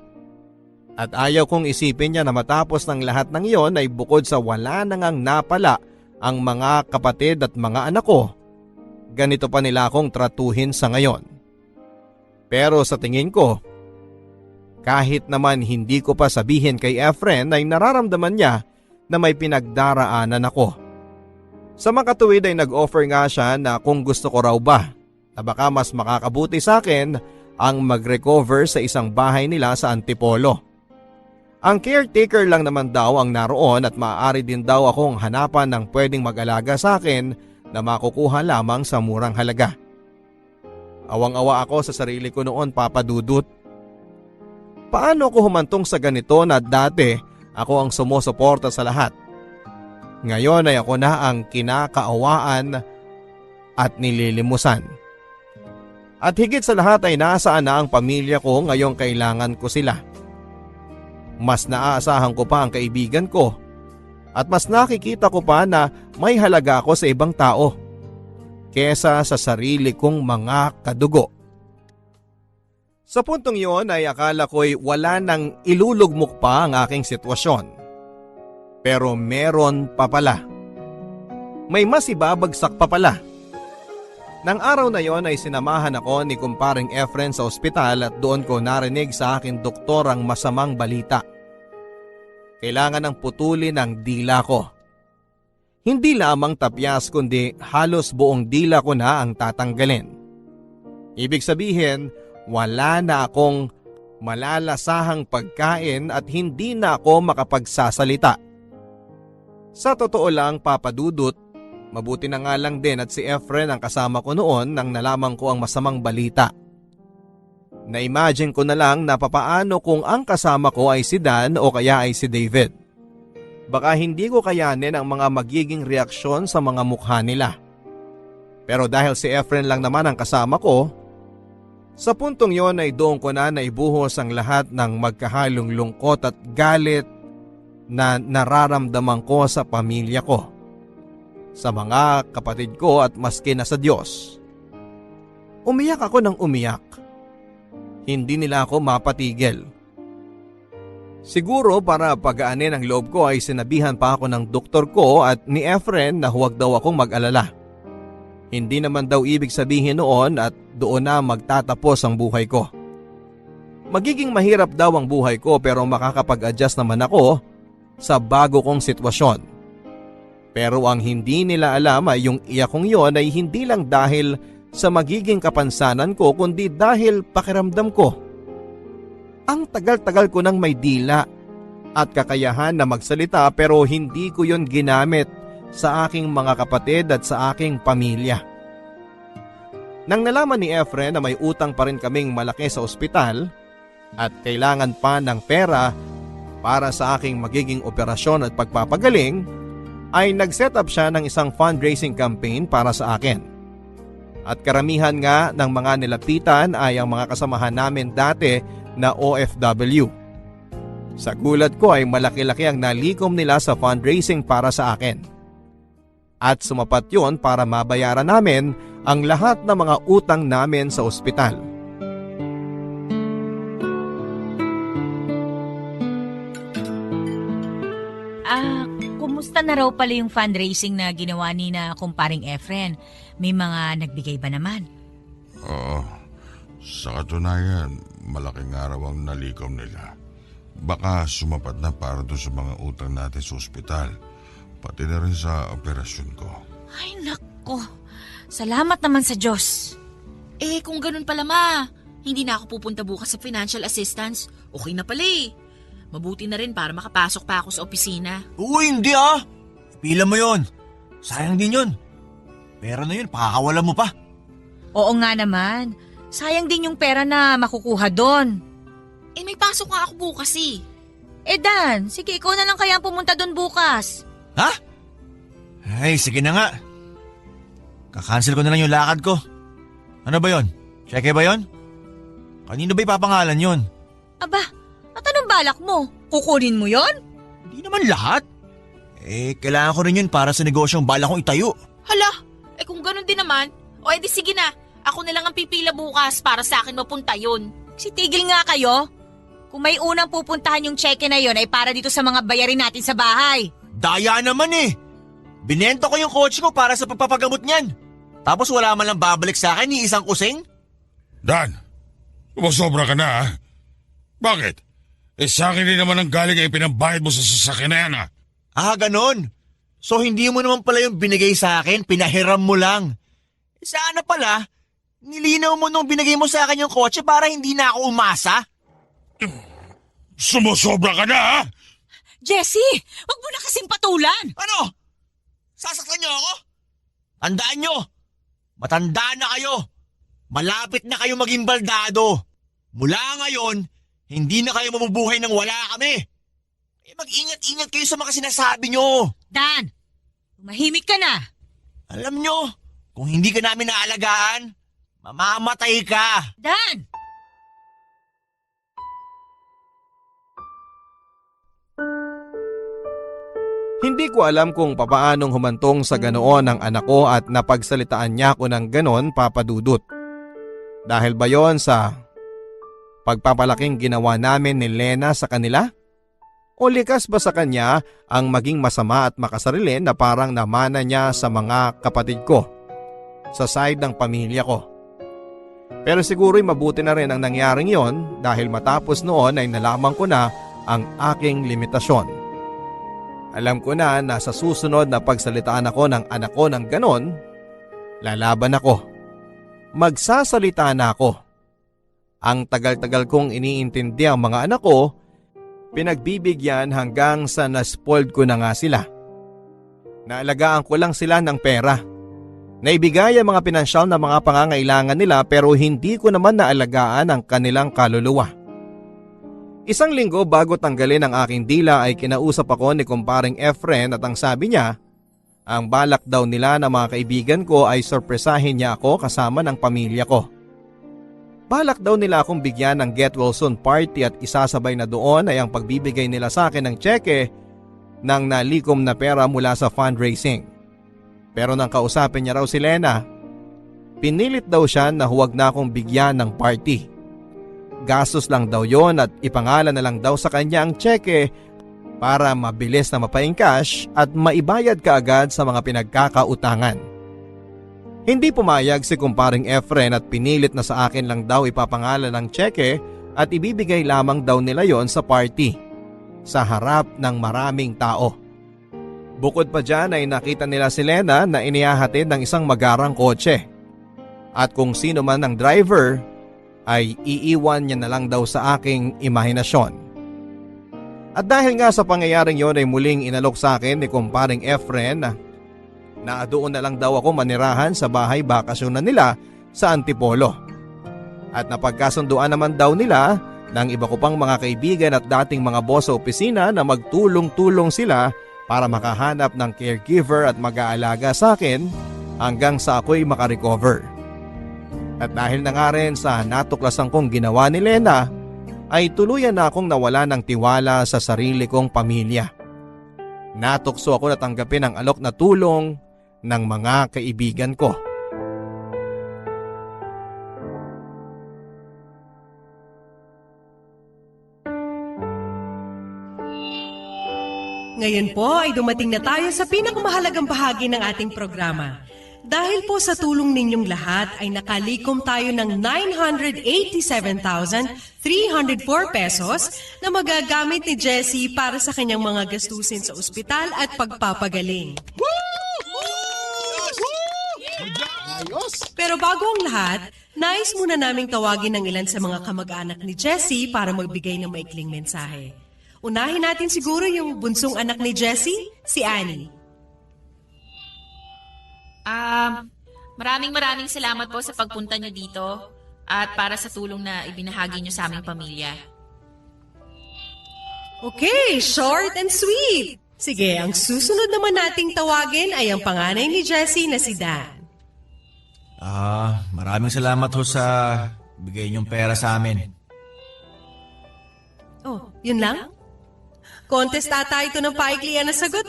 At ayaw kong isipin niya na matapos ng lahat ng iyon ay bukod sa wala na ngang napala ang mga kapatid at mga anak ko, ganito pa nila akong tratuhin sa ngayon. Pero sa tingin ko, kahit naman hindi ko pa sabihin kay Efren ay nararamdaman niya na may pinagdaraanan ako. Sa makatuwid ay nag-offer nga siya na kung gusto ko raw ba na baka mas makakabuti sa akin ang mag-recover sa isang bahay nila sa Antipolo. Ang caretaker lang naman daw ang naroon at maaari din daw akong hanapan ng pwedeng mag-alaga sa akin na makukuha lamang sa murang halaga. Awang-awa ako sa sarili ko noon, Papa Dudut. Paano ako humantong sa ganito na dati ako ang sumusuporta sa lahat? Ngayon ay ako na ang kinakaawaan at nililimusan. At higit sa lahat ay nasaan na ang pamilya ko ngayong kailangan ko sila. Mas naaasahan ko pa ang kaibigan ko at mas nakikita ko pa na may halaga ako sa ibang tao kesa sa sarili kong mga kadugo. Sa puntong yon ay akala ko'y wala nang ilulugmok pa ang aking sitwasyon. Pero meron pa pala. May mas ibabagsak pa pala. Nang araw na yon ay sinamahan ako ni kumparing Efren sa ospital at doon ko narinig sa aking doktor ang masamang balita. Kailangan ng putulin ang dila ko. Hindi lamang tapyas kundi halos buong dila ko na ang tatanggalin. Ibig sabihin, wala na akong malalasahang pagkain at hindi na ako makapagsasalita. Sa totoo lang, Papa Dudut, mabuti na nga lang din at si Efren ang kasama ko noon nang nalaman ko ang masamang balita. Na-imagine ko na lang na papaano kung ang kasama ko ay si Dan o kaya ay si David. Baka hindi ko kayanin ang mga magiging reaksyon sa mga mukha nila. Pero dahil si Efren lang naman ang kasama ko, sa puntong yon ay doon ko na naibuhos ang lahat ng magkahalong lungkot at galit na nararamdaman ko sa pamilya ko, sa mga kapatid ko at maski na sa Diyos. Umiyak ako ng umiyak. Hindi nila ako mapatigil. Siguro para pagaanin ang loob ko ay sinabihan pa ako ng doktor ko at ni Efren na huwag daw akong mag-alala. Hindi naman daw ibig sabihin noon at doon na magtatapos ang buhay ko. Magiging mahirap daw ang buhay ko pero makakapag-adjust naman ako sa bago kong sitwasyon. Pero ang hindi nila alam ay yung iyak kong yon ay hindi lang dahil sa magiging kapansanan ko kundi dahil pakiramdam ko. Ang tagal-tagal ko nang may dila at kakayahan na magsalita pero hindi ko yon ginamit sa aking mga kapatid at sa aking pamilya. Nang nalaman ni Efren na may utang pa rin kaming malaki sa ospital at kailangan pa ng pera para sa aking magiging operasyon at pagpapagaling, ay nag-set up siya ng isang fundraising campaign para sa akin. At karamihan nga ng mga nilapitan ay ang mga kasamahan namin dati na OFW. Sa gulat ko ay malaki-laki ang nalikom nila sa fundraising para sa akin. At sumapat yun para mabayaran namin ang lahat ng mga utang namin sa ospital. Kumusta na raw pala yung fundraising na ginawa ni na kumparing Efren? May mga nagbigay ba naman? Oo. Sa katunayan, malaking araw ang nalikom nila. Baka sumapat na para doon sa mga utang natin sa ospital. Pati na rin sa operasyon ko. Ay nako, salamat naman sa Diyos. Kung ganun pala ma, hindi na ako pupunta bukas sa financial assistance. Okay na pala Mabuti na rin para makapasok pa ako sa opisina. Uy, hindi ah! Pila mo yon. Sayang din yun. Pera na yun, pakakawalan mo pa. Oo nga naman, sayang din yung pera na makukuha doon. May pasok nga ako bukas Dan, sige ikaw na lang kaya ang pumunta doon bukas. Ha? Ay, sige na nga. Kakancel ko na lang yung lakad ko. Ano ba yon? Cheque ba yon? Kanino ba ipapangalan yon? Aba, at anong balak mo? Kukunin mo yon? Hindi naman lahat. Kailangan ko rin yun para sa negosyong balak kong itayo. Hala, kung ganun din naman, edi sige na. Ako na lang ang pipila bukas para sa akin mapunta yun. Tigil nga kayo. Kung may unang pupuntahan yung cheque na yon ay para dito sa mga bayarin natin sa bahay. Daya naman Binento ko yung kotse ko para sa pagpapagamot niyan. Tapos wala man lang babalik sa akin ni isang kusing? Dan, sumasobra ka na ha? Bakit? Sa akin din naman ang galing ay pinambayad mo sa sasakyan na yan Ganon. So hindi mo naman pala yung binigay sa akin, pinahiram mo lang. Sana pala, nilinaw mo nung binigay mo sa akin yung kotse para hindi na ako umasa. Sumusobra ka na ha? Jessie, wag mo na kasing patulan. Ano? Sasaktan niyo ako? Tandaan niyo, matanda na kayo. Malapit na kayo maging baldado. Mula ngayon, hindi na kayo mabubuhay nang wala kami. Mag-ingat-ingat kayo sa mga sinasabi niyo. Dan, tumahimik ka na. Alam niyo, kung hindi ka namin naalagaan, mamamatay ka. Dan! Hindi ko alam kung papaanong humantong sa ganoon ang anak ko at napagsalitaan niya ako ng ganon, Papa Dudut. Dahil ba yon sa pagpapalaking ginawa namin ni Lena sa kanila? O likas ba sa kanya ang maging masama at makasarili na parang namana niya sa mga kapatid ko, sa side ng pamilya ko? Pero siguro'y mabuti na rin ang nangyaring yon dahil matapos noon ay nalaman ko na ang aking limitasyon. Alam ko na sa susunod na pagsalitaan ako ng anak ko ng ganon, lalaban ako. Magsasalita na ako. Ang tagal-tagal kong iniintindi ang mga anak ko, pinagbibigyan hanggang sa naspoiled ko na nga sila. Naalagaan ko lang sila ng pera. Naibigay ang mga pinansyal na mga pangangailangan nila pero hindi ko naman naalagaan ang kanilang kaluluwa. Isang linggo bago tanggalin ang aking dila ay kinausap ako ni kumparing Efren at ang sabi niya, ang balak daw nila na mga kaibigan ko ay sorpresahin niya ako kasama ng pamilya ko. Balak daw nila akong bigyan ng get well soon party at isasabay na doon ay ang pagbibigay nila sa akin ng tseke ng nalikom na pera mula sa fundraising. Pero nang kausapin niya raw si Lena, pinilit daw siya na huwag na akong bigyan ng party. Gastos lang daw yon at ipangalan na lang daw sa kanya ang tseke para mabilis na mapaingkash at maibayad kaagad sa mga pinagkakautangan. Hindi pumayag si kumparing Efren at pinilit na sa akin lang daw ipapangalan ng tseke at ibibigay lamang daw nila yon sa party, sa harap ng maraming tao. Bukod pa dyan ay nakita nila si Lena na inihahatid ng isang magarang kotse. At kung sino man ang driver ay iiwan niya na lang daw sa aking imahinasyon. At dahil nga sa pangyayaring yon ay muling inalok sa akin ni kumparing Efren na doon na lang daw ako manirahan sa bahay bakasyon na nila sa Antipolo. At napagkasunduan naman daw nila ng iba ko pang mga kaibigan at dating mga boss sa opisina na magtulong-tulong sila para makahanap ng caregiver at mag-aalaga sa akin hanggang sa ako'y makarecover. At dahil na nga rin sa natuklasan kong ginawa ni Lena, ay tuluyan na akong nawala ng tiwala sa sarili kong pamilya. Natukso ako na tanggapin ang alok na tulong ng mga kaibigan ko. Ngayon po ay dumating na tayo sa pinakamahalagang bahagi ng ating programa. Dahil po sa tulong ninyong lahat ay nakalikom tayo ng 987,304 pesos na magagamit ni Jessie para sa kanyang mga gastusin sa ospital at pagpapagaling. Pero bago ang lahat, nais muna naming tawagin ng ilan sa mga kamag-anak ni Jessie para magbigay ng maikling mensahe. Unahin natin siguro yung bunsong anak ni Jessie, si Annie. Maraming salamat po sa pagpunta nyo dito at para sa tulong na ibinahagi nyo sa aming pamilya. Okay, short and sweet. Sige, ang susunod naman nating tawagin ay ang panganay ni Jessie na si Dan. Maraming salamat ho sa bigay niyong pera sa amin. Oh, yun lang? Contest ata ito ng paiklian na sagot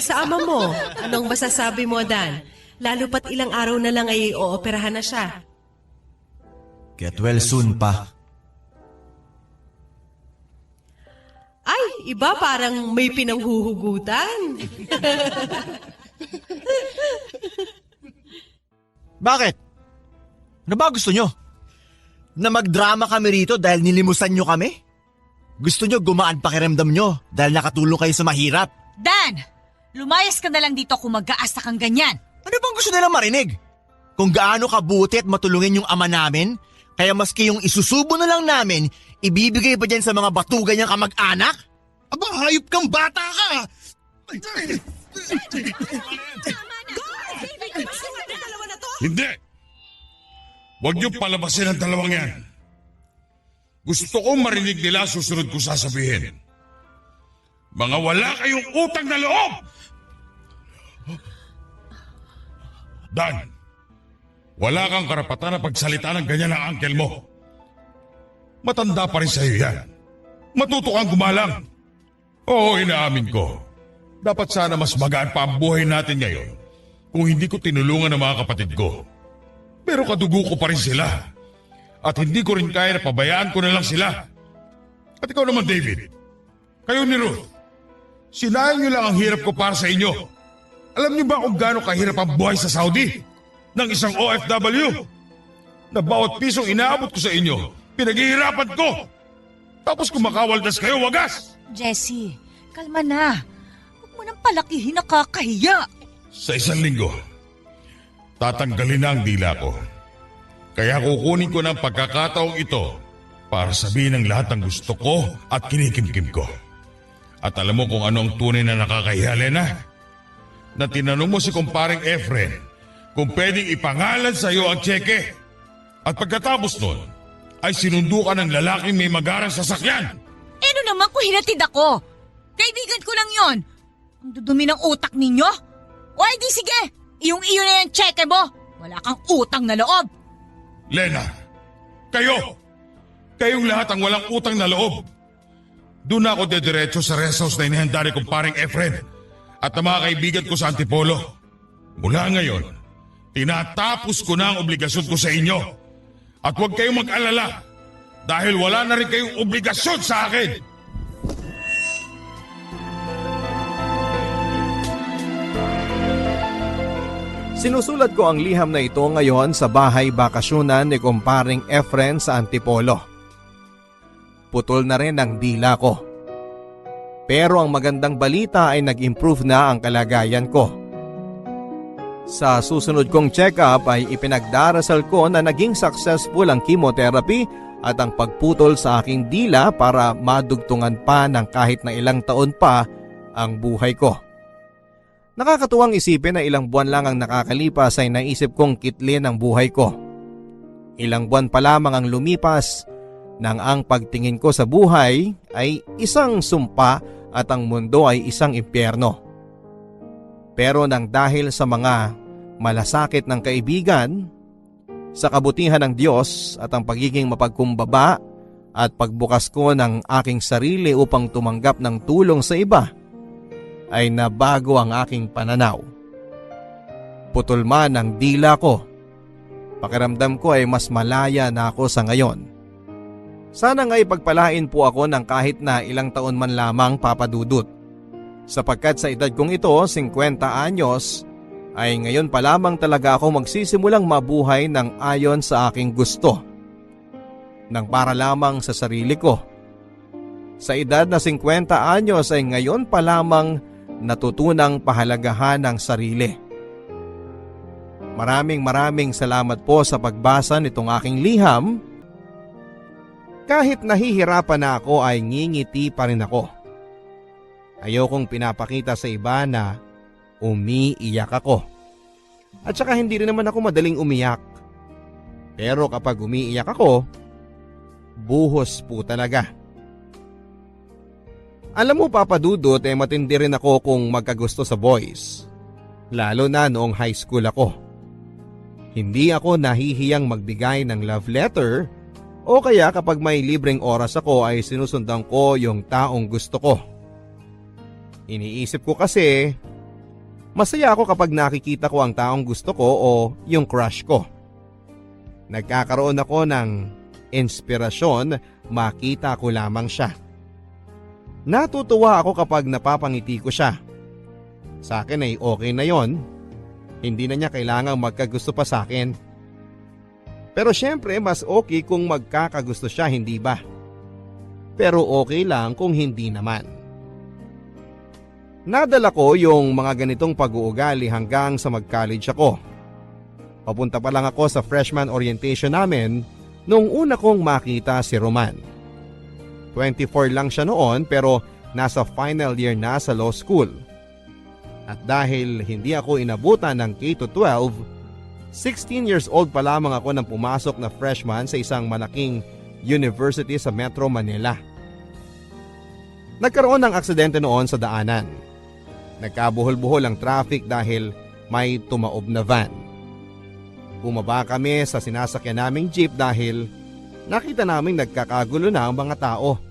sa ama mo, anong masasabi mo, Dan? Lalo pat ilang araw na lang ay ooperahan na siya. Get well soon pa. Ay, iba parang may pinanghuhugutan. Bakit? Ano ba gusto nyo? Na magdrama kami rito dahil nilimusan nyo kami? Gusto nyo gumaan pakiramdam nyo dahil nakatulong kayo sa mahirap? Dan! Lumayas ka na lang dito kung mag-aasta kang ganyan. Ano bang gusto nila marinig? Kung gaano kabuti at matulungin yung ama namin, kaya maski yung isusubo na lang namin, ibibigay pa dyan sa mga batugan niyang kamag-anak? Aba, hayop kang bata ka! Hindi! Huwag niyo palabasin ang dalawang yan. Gusto ko marinig nila susunod ko sasabihin. Mga wala kayong utang na loob! Dan, wala kang karapatan na pagsalita ng ganyan ng uncle mo. Matanda pa rin sa'yo yan. Matuto kang gumalang. Oo, inaamin ko. Dapat sana mas magaan pa ang buhay natin ngayon kung hindi ko tinulungan ang mga kapatid ko. Pero kadugo ko pa rin sila. At hindi ko rin kaya na pabayaan ko na lang sila. At ikaw naman, David. Kayo ni Ruth. Sinayang niyo lang ang hirap ko para sa inyo. Alam niyo ba kung gaano kahirap ang buhay sa Saudi? Ng isang OFW? Na bawat pisong inaabot ko sa inyo, pinaghihirapan ko. Tapos kumakawaldas kayo, wagas! Jessie, kalma na. Huwag mo nang palakihin, nakakahiya. Sa isang linggo, tatanggalin na ang dila ko. Kaya kukunin ko ng pagkakataong ito para sabihin ang lahat ng gusto ko at kinikimkim ko. At alam mo kung ano ang tunay na nakakahiya, Lena? Na tinanong mo si kumparing Efren kung pwedeng ipangalan sa iyo ang tseke. At pagkatapos nun, ay sinundo ka ng lalaking may magarang sasakyan. Ano naman kung hinatid ako? Kaibigan ko lang yon. Ang dudumi ng utak ninyo? O di sige, iyong-iyo na yung cheque mo. Wala kang utang na loob. Lena, kayong lahat ang walang utang na loob. Doon ako dediretso sa rest house na inihanda ni kumparing Efren at ng mga kaibigan ko sa Antipolo. Mula ngayon, tinatapos ko na ang obligasyon ko sa inyo. At huwag kayong mag-alala dahil wala na rin kayong obligasyon sa akin. Sinusulat ko ang liham na ito ngayon sa bahay bakasyonan ni kumparing Efren sa Antipolo. Putol na rin ang dila ko. Pero ang magandang balita ay nag-improve na ang kalagayan ko. Sa susunod kong check-up ay ipinagdarasal ko na naging successful ang chemotherapy at ang pagputol sa aking dila para madugtungan pa ng kahit na ilang taon pa ang buhay ko. Nakakatuwang isipin na ilang buwan lang ang nakakalipas ay naisip kong kitlin ang buhay ko. Ilang buwan pa lamang ang lumipas nang ang pagtingin ko sa buhay ay isang sumpa at ang mundo ay isang impyerno. Pero nang dahil sa mga malasakit ng kaibigan, sa kabutihan ng Diyos at ang pagiging mapagkumbaba at pagbukas ko ng aking sarili upang tumanggap ng tulong sa iba, ay nabago ang aking pananaw. Putol man ang dila ko, pakiramdam ko ay mas malaya na ako sa ngayon. Sana nga'y pagpalain po ako ng kahit na ilang taon man lamang, Papa Dudut. Sapagkat sa edad kong ito, 50 anyos, ay ngayon pa lamang talaga ako magsisimulang mabuhay ng ayon sa aking gusto. Nang para lamang sa sarili ko. Sa edad na 50 anyos ay ngayon pa lamang natutunang pahalagahan ng sarili. Maraming salamat po sa pagbasa nitong aking liham. Kahit nahihirapan na ako ay ngingiti pa rin ako. Ayokong pinapakita sa iba na umiiyak ako. At saka hindi rin naman ako madaling umiyak. Pero kapag umiiyak ako, buhos po talaga. Alam mo, Papa Dudut, matindi rin ako kung magkagusto sa boys. Lalo na noong high school ako. Hindi ako nahihiyang magbigay ng love letter o kaya kapag may libreng oras ako ay sinusundan ko yung taong gusto ko. Iniisip ko kasi, masaya ako kapag nakikita ko ang taong gusto ko o yung crush ko. Nagkakaroon ako ng inspirasyon, makita ko lamang siya. Natutuwa ako kapag napapangiti ko siya. Sa akin ay okay na yon. Hindi na niya kailangang magkagusto pa sa akin. Pero syempre mas okay kung magkakagusto siya, hindi ba? Pero okay lang kung hindi naman. Nadala ko yung mga ganitong pag-uugali hanggang sa mag-college ako. Papunta pa lang ako sa freshman orientation namin nung una kong makita si Roman. 24 lang siya noon pero nasa final year na sa law school. At dahil hindi ako inabutan ng K-12, 16 years old pa lamang ako nang pumasok na freshman sa isang malaking university sa Metro Manila. Nagkaroon ng aksidente noon sa daanan. Nagkabuhol-buhol ang traffic dahil may tumaob na van. Bumaba kami sa sinasakyan naming jeep dahil nakita naming nagkakagulo na ang mga tao.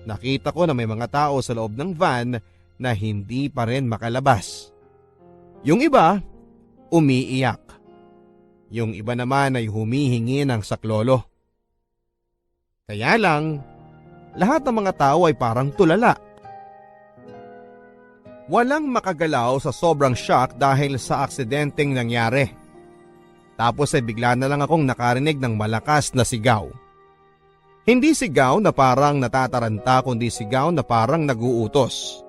Nakita ko na may mga tao sa loob ng van na hindi pa rin makalabas. Yung iba, umiiyak. Yung iba naman ay humihingi ng saklolo. Kaya lang, lahat ng mga tao ay parang tulala. Walang makagalaw sa sobrang shock dahil sa aksidenteng nangyari. Tapos ay bigla na lang akong nakarinig ng malakas na sigaw. Hindi sigaw na parang natataranta kundi sigaw na parang naguutos.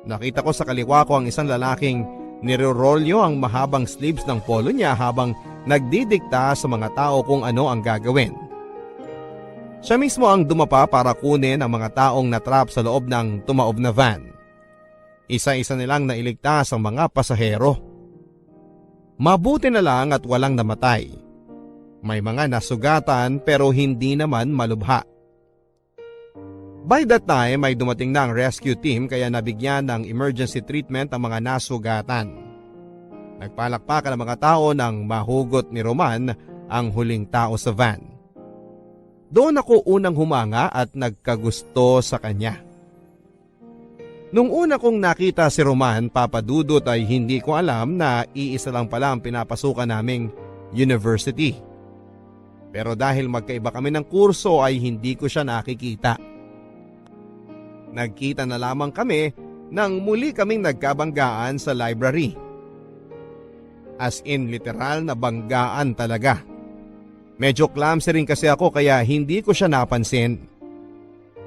Nakita ko sa kaliwa ko ang isang lalaking nirorolyo ang mahabang sleeves ng polo niya habang nagdidikta sa mga tao kung ano ang gagawin. Siya mismo ang dumapa para kunin ang mga taong natrap sa loob ng tumaob na van. Isa-isa nilang nailigtas ang mga pasahero. Mabuti na lang at walang namatay. May mga nasugatan pero hindi naman malubha. By that time ay dumating na ang rescue team kaya nabigyan ng emergency treatment ang mga nasugatan. Nagpalakpakan ang mga tao nang mahugot ni Roman ang huling tao sa van. Doon ako unang humanga at nagkagusto sa kanya. Nung una kong nakita si Roman, Papa Dudut, ay hindi ko alam na iisa lang pala ang pinapasukan naming university. Pero dahil magkaiba kami ng kurso ay hindi ko siya nakikita. Nagkita na lamang kami nang muli kaming nagkabanggaan sa library. As in literal na banggaan talaga. Medyo clumsy rin kasi ako kaya hindi ko siya napansin.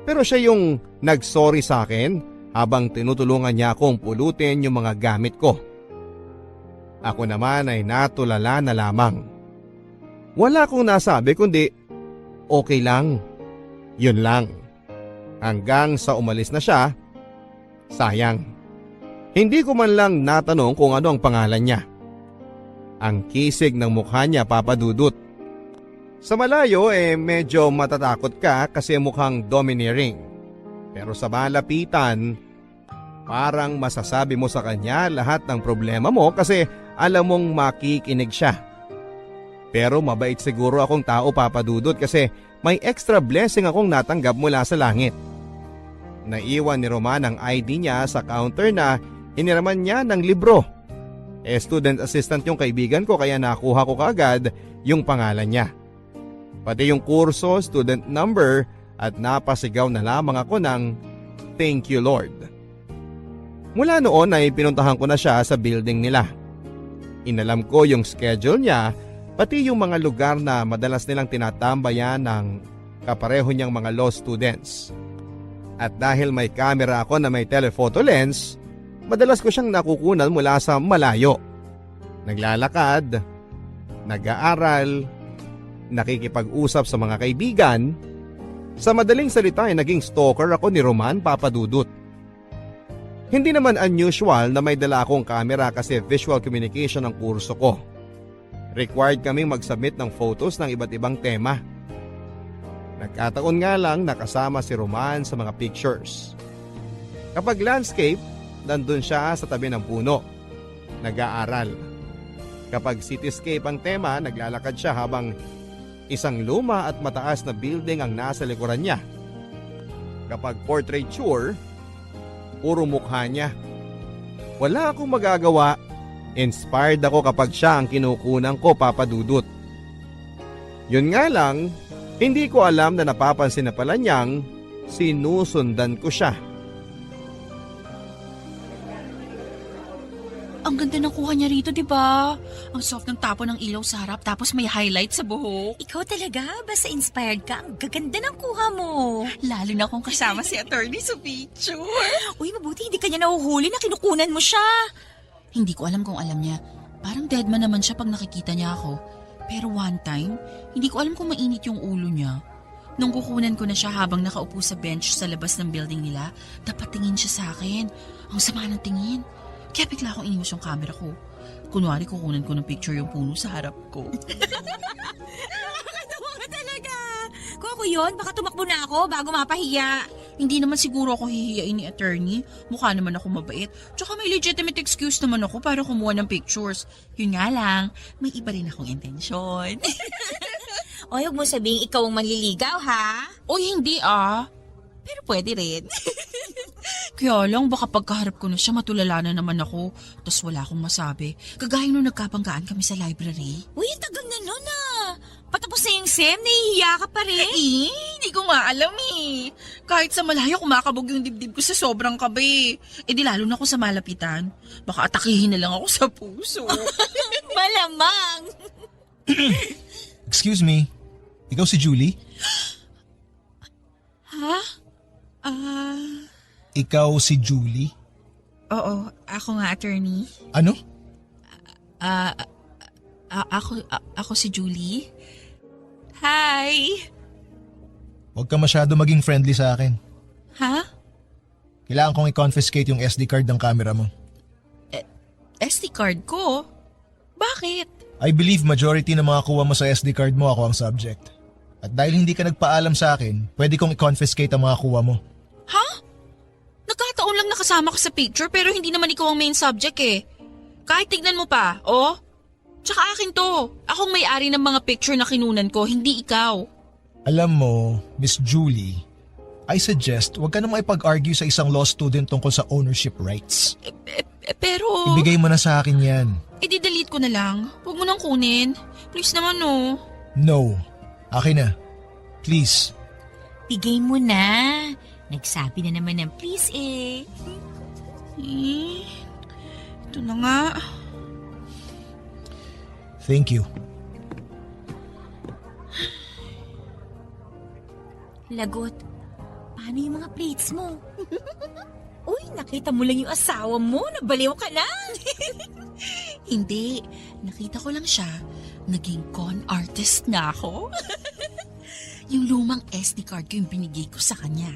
Pero siya yung nag-sorry sa akin habang tinutulungan niya akong pulutin yung mga gamit ko. Ako naman ay natulala na lamang. Wala akong nasabi kundi okay lang. Yun lang. Hanggang sa umalis na siya, sayang. Hindi ko man lang natanong kung ano ang pangalan niya. Ang kisig ng mukha niya, Papa Dudut. Sa malayo medyo matatakot ka kasi mukhang domineering. Pero sa malapitan, parang masasabi mo sa kanya lahat ng problema mo kasi alam mong makikinig siya. Pero mabait siguro akong tao, Papa Dudut, kasi may extra blessing akong natanggap mula sa langit. Naiwan ni Roman ang ID niya sa counter na iniraman niya ng libro. Student assistant yung kaibigan ko kaya nakuha ko kaagad yung pangalan niya. Pati yung kurso, student number, at napasigaw na lamang ako ng thank you Lord. Mula noon ay pinuntahan ko na siya sa building nila. Inalam ko yung schedule niya, pati yung mga lugar na madalas nilang tinatambayan ng kapareho niyang mga law students. At dahil may camera ako na may telephoto lens, madalas ko siyang nakukunan mula sa malayo. Naglalakad, nag-aaral, nakikipag-usap sa mga kaibigan. Sa madaling salita ay naging stalker ako ni Roman, Papa Dudut. Hindi naman unusual na may dala akong camera kasi visual communication ang kurso ko. Required kaming mag-submit ng photos ng iba't ibang tema. Nagkataon nga lang nakasama si Roman sa mga pictures. Kapag landscape, nandun siya sa tabi ng puno. Nag-aaral. Kapag cityscape ang tema, naglalakad siya habang isang luma at mataas na building ang nasa likuran niya. Kapag portraiture, puro mukha niya. Wala akong magagawa. Inspired ako kapag siya ang kinukunan ko, Papa Dudut. Yun nga lang, hindi ko alam na napapansin na pala niyang sinusundan ko siya. Ang ganda ng kuha niya rito, di ba? Ang soft ng tapo ng ilaw sa harap tapos may highlight sa buhok. Ikaw talaga, basta inspired ka, ang gaganda ng kuha mo. Lalo na kung kasama si attorney sa picture. Uy, mabuti hindi kanya nahuhuli na kinukunan mo siya. Hindi ko alam kung alam niya. Parang deadman naman siya pag nakikita niya ako. Pero one time, hindi ko alam kung mainit yung ulo niya. Nung kukunan ko na siya habang nakaupo sa bench sa labas ng building nila, dapat tingin siya sa akin. Ang sama ng tingin. Kaya bigla akong iniwas yung camera ko. Kunwari kukunan ko ng picture yung puno sa harap ko. Nakakatawa ka talaga. Kung ako yun, baka tumakbo na ako bago mapahiya. Hindi naman siguro ako hihiyain ni attorney. Mukha naman ako mabait. Tsaka may legitimate excuse naman ako para kumuha ng pictures. Yun nga lang, may iba rin akong intensyon. Oy, huwag mo sabihing ikaw ang manliligaw, ha? Oy, hindi ah. Pero pwede rin. Kaya lang, baka pagkaharap ko na siya, matulala na naman ako. Tapos wala akong masabi. Kagaya nung nagkabanggaan kami sa library. Uy, ang tagal na nun, Patapos na yung SEM, nahihiya ka pa rin. Hindi ko nga alam eh. Kahit sa malayo, kumakabog yung dibdib ko sa sobrang kabe. Eh di lalo na ako sa malapitan. Baka atakihin na lang ako sa puso. Malamang. Excuse me, ikaw si Julie? Ha? Ikaw si Julie? Oo, ako nga attorney. Ano? Ako si Julie. Hi! Huwag ka masyado maging friendly sa akin. Ha? Kailangan kong i-confiscate yung SD card ng camera mo. SD card ko? Bakit? I believe majority ng mga kuha mo sa SD card mo ako ang subject. At dahil hindi ka nagpaalam sa akin, pwede kong i-confiscate ang mga kuha mo. Ha? Nagkataon lang nakasama ka sa picture pero hindi naman ikaw ang main subject eh. Kahit tignan mo pa, oh. Tsaka akin to. Akong may-ari ng mga picture na kinunan ko, hindi ikaw. Alam mo, Miss Julie, I suggest huwag ka na makipag-argue sa isang law student tungkol sa ownership rights. Pero, Ibigay mo na sa akin yan. i-delete ko na lang. Huwag mo nang kunin. Please naman, no. No. Akin na. Please. Bigay mo na. Nagsabi na naman ng please eh. Ito na nga. Thank you. Lagot, paano yung mga plates mo? Uy, nakita mo lang yung asawa mo. Nabaliw ka na. Hindi. Nakita ko lang siya. Naging con artist na ako. Yung lumang SD card ko yung binigay ko sa kanya.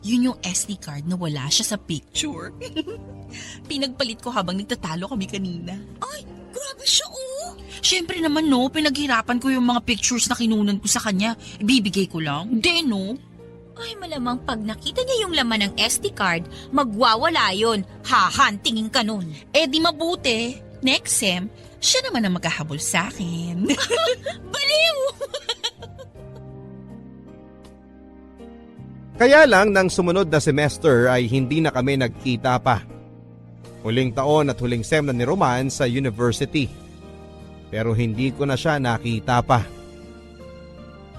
Yun yung SD card na wala siya sa picture. Pinagpalit ko habang nagtatalo kami kanina. Ay, grabe siya oh. Siyempre naman no, pinaghirapan ko yung mga pictures na kinunan ko sa kanya. Ibibigay ko lang. Hindi no. Ay, malamang pag nakita niya yung laman ng SD card, magwawala yun. Hahantingin ka nun. Eh di mabuti. Next sem, siya naman ang maghahabol sa akin. Baliw! Kaya lang nang sumunod na semester ay hindi na kami nagkita pa. Huling taon at huling sem na ni Roman sa university. Pero hindi ko na siya nakita pa.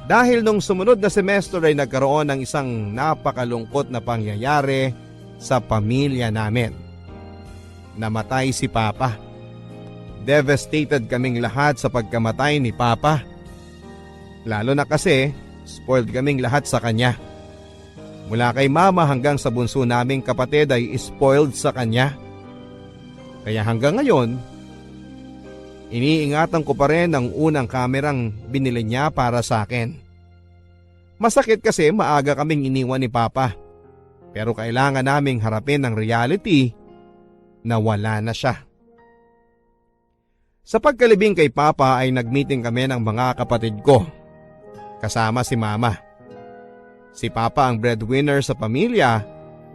Dahil nung sumunod na semester ay nagkaroon ng isang napakalungkot na pangyayari sa pamilya namin. Namatay si Papa. Devastated kaming lahat sa pagkamatay ni Papa. Lalo na kasi spoiled kaming lahat sa kanya. Mula kay Mama hanggang sa bunso naming kapatid ay spoiled sa kanya. Kaya hanggang ngayon, iniingatan ko pa rin ang unang kamerang binili niya para sa akin. Masakit kasi maaga kaming iniwan ni Papa. Pero kailangan naming harapin ang reality na wala na siya. Sa pagkalibing kay Papa ay nagmeeting kami ng mga kapatid ko. Kasama si Mama. Si Papa ang breadwinner sa pamilya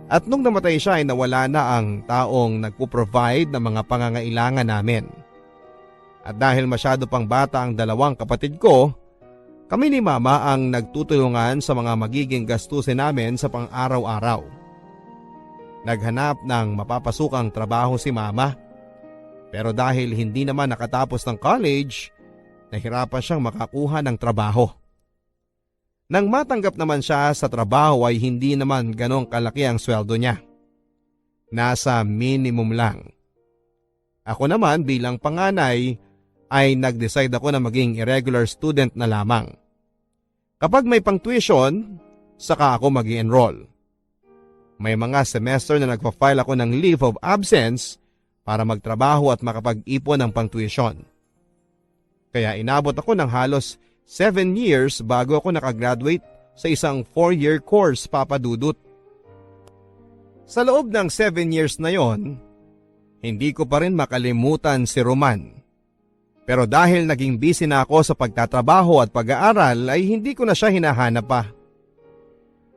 at nung namatay siya ay nawala na ang taong nagpo-provide ng mga pangangailangan namin. At dahil masyado pang bata ang dalawang kapatid ko, kami ni Mama ang nagtutulungan sa mga magiging gastusin namin sa pang-araw-araw. Naghanap ng mapapasukang trabaho si Mama. Pero dahil hindi naman nakatapos ng college, nahirapan siyang makakuha ng trabaho. Nang matanggap naman siya sa trabaho ay hindi naman ganong kalaki ang sweldo niya. Nasa minimum lang. Ako naman bilang panganay ay nag-decide ako na maging irregular student na lamang. Kapag may pang-tuition, saka ako mag-i-enroll. May mga semester na nagpa-file ako ng leave of absence para magtrabaho at makapag-ipon ng pang-tuition. Kaya inabot ako ng halos 7 years bago ako nakagraduate sa isang 4-year course, Papa Dudut. Sa loob ng 7 years na yon, hindi ko pa rin makalimutan si Roman. Pero dahil naging busy na ako sa pagtatrabaho at pag-aaral ay hindi ko na siya hinahanap pa.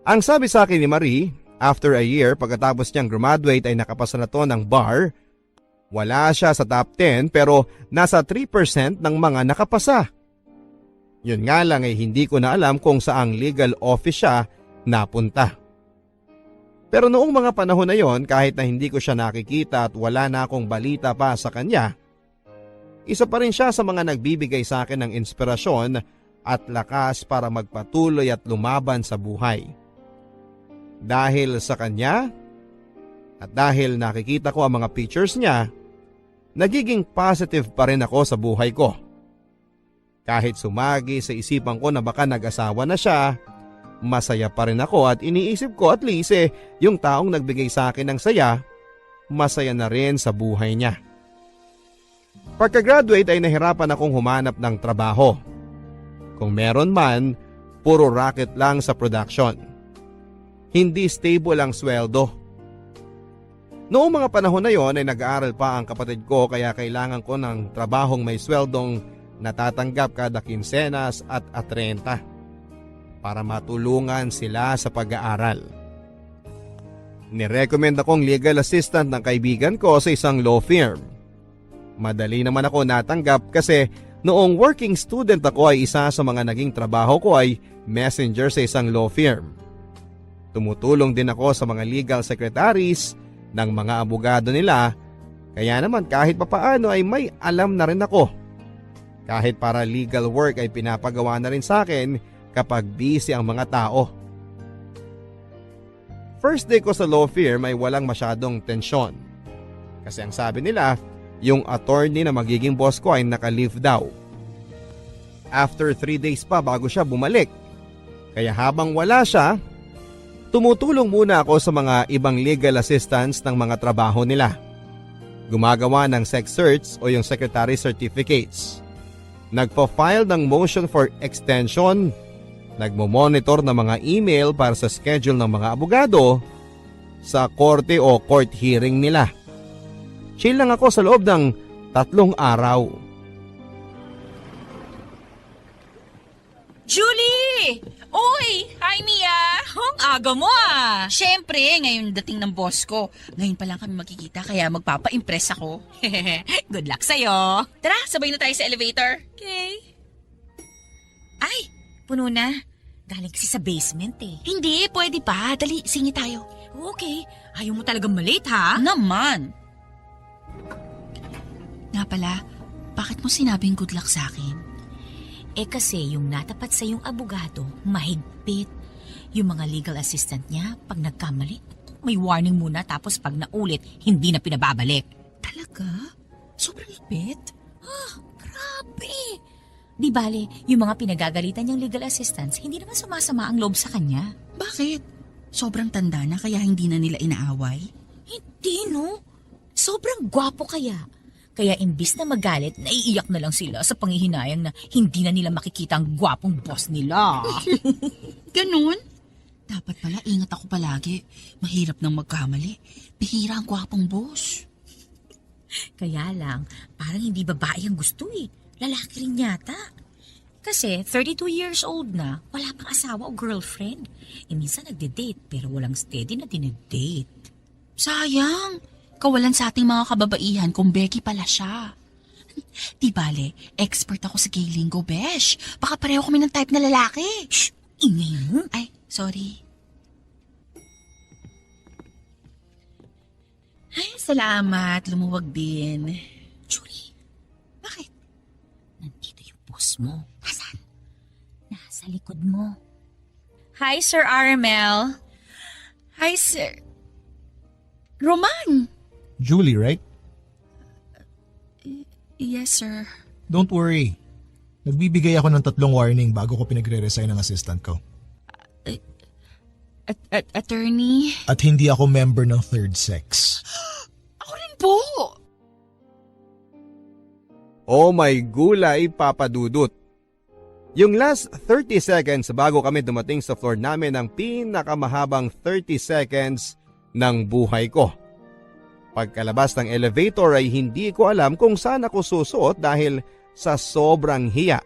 Ang sabi sa akin ni Marie, after a year pagkatapos niyang graduate ay nakapasa na to ng bar. Wala siya sa top 10 pero nasa 3% ng mga nakapasa. Yun nga lang ay hindi ko na alam kung saang legal office siya napunta. Pero noong mga panahon na yon kahit na hindi ko siya nakikita at wala na akong balita pa sa kanya, isa pa rin siya sa mga nagbibigay sa akin ng inspirasyon at lakas para magpatuloy at lumaban sa buhay. Dahil sa kanya at dahil nakikita ko ang mga pictures niya, nagiging positive pa rin ako sa buhay ko. Kahit sumagi sa isipan ko na baka nag-asawa na siya, masaya pa rin ako at iniisip ko at least yung taong nagbigay sa akin ng saya, masaya na rin sa buhay niya. Pagka-graduate ay nahirapan akong humanap ng trabaho. Kung meron man, puro racket lang sa production. Hindi stable ang sweldo. Noong mga panahon na yon ay nag-aaral pa ang kapatid ko kaya kailangan ko ng trabahong may sweldong natatanggap kada kinsenas at 30 para matulungan sila sa pag-aaral. Nirecommend akong legal assistant ng kaibigan ko sa isang law firm. Madali naman ako natanggap kasi noong working student ako ay isa sa mga naging trabaho ko ay messenger sa isang law firm. Tumutulong din ako sa mga legal secretaries ng mga abogado nila, kaya naman kahit papaano ay may alam na rin ako. Kahit para legal work ay pinapagawa na rin sa akin kapag busy ang mga tao. First day ko sa law firm ay walang masyadong tensyon. Kasi ang sabi nila, yung attorney na magiging boss ko ay naka-leave daw. After 3 days pa bago siya bumalik. Kaya habang wala siya, tumutulong muna ako sa mga ibang legal assistants ng mga trabaho nila. Gumagawa ng sex search o yung secretary certificates. Nagpa-file ng motion for extension. Nagmo-monitor ng mga email para sa schedule ng mga abogado sa korte o court hearing nila. Chill lang ako sa loob ng 3 araw. Julie! Uy! Hi, Mia! Ang aga mo ah! Siyempre, ngayon dating ng boss ko. Ngayon pa lang kami magkikita kaya magpapa-impress ako. Good luck sa'yo. Tara, sabay na tayo sa elevator. Okay. Ay, puno na. Galing kasi sa basement eh. Hindi, pwede pa. Dali, singi tayo. Okay, ayaw mo talagang malate ha? Naman! Nga pala, bakit mo sinabing good luck sa akin? Eh kasi yung natapat sa yung abogado, mahigpit. Yung mga legal assistant niya, pag nagkamali, may warning muna tapos pag naulit, hindi na pinababalik. Talaga? Sobrang lupit? Grabe! Di bale, yung mga pinagagalitan niyang legal assistants, hindi naman sumasama ang loob sa kanya. Bakit? Sobrang tanda na kaya hindi na nila inaaway? Hindi no? Sobrang gwapo kaya. Kaya imbis na magalit, naiiyak na lang sila sa panghihinayang na hindi na nila makikita ang gwapong boss nila. Ganun? Dapat pala ingat ako palagi. Mahirap nang magkamali. Bihira ang gwapong boss. Kaya lang, parang hindi babae ang gusto eh. Lalaki rin yata. Kasi 32 years old na, wala pang asawa o girlfriend. E minsan nagde-date pero walang steady na dinedate. Sayang. Kawalan sa ating mga kababaihan kung Becky pala siya. Di bale, expert ako sa gay lingo, besh. Baka pareho kami ng type na lalaki. Shh! Ingay mo. Ay, sorry. Ay, salamat. Lumuwag din. Julie, Bakit? nandito yung boss mo. Nasaan? Nasa likod mo. Hi, Sir Aramel. Hi, Sir. Roman. Julie, right? Yes, sir. Don't worry. Nagbibigay ako ng 3 warning bago ko pinagre-resign ng assistant ko. Attorney? At hindi ako member ng third sex. Ako rin po. Oh my gulay, Papa Dudut. Yung last 30 seconds bago kami dumating sa floor namin ang pinakamahabang 30 seconds ng buhay ko. Pagkalabas ng elevator ay hindi ko alam kung saan ako susuot dahil sa sobrang hiya.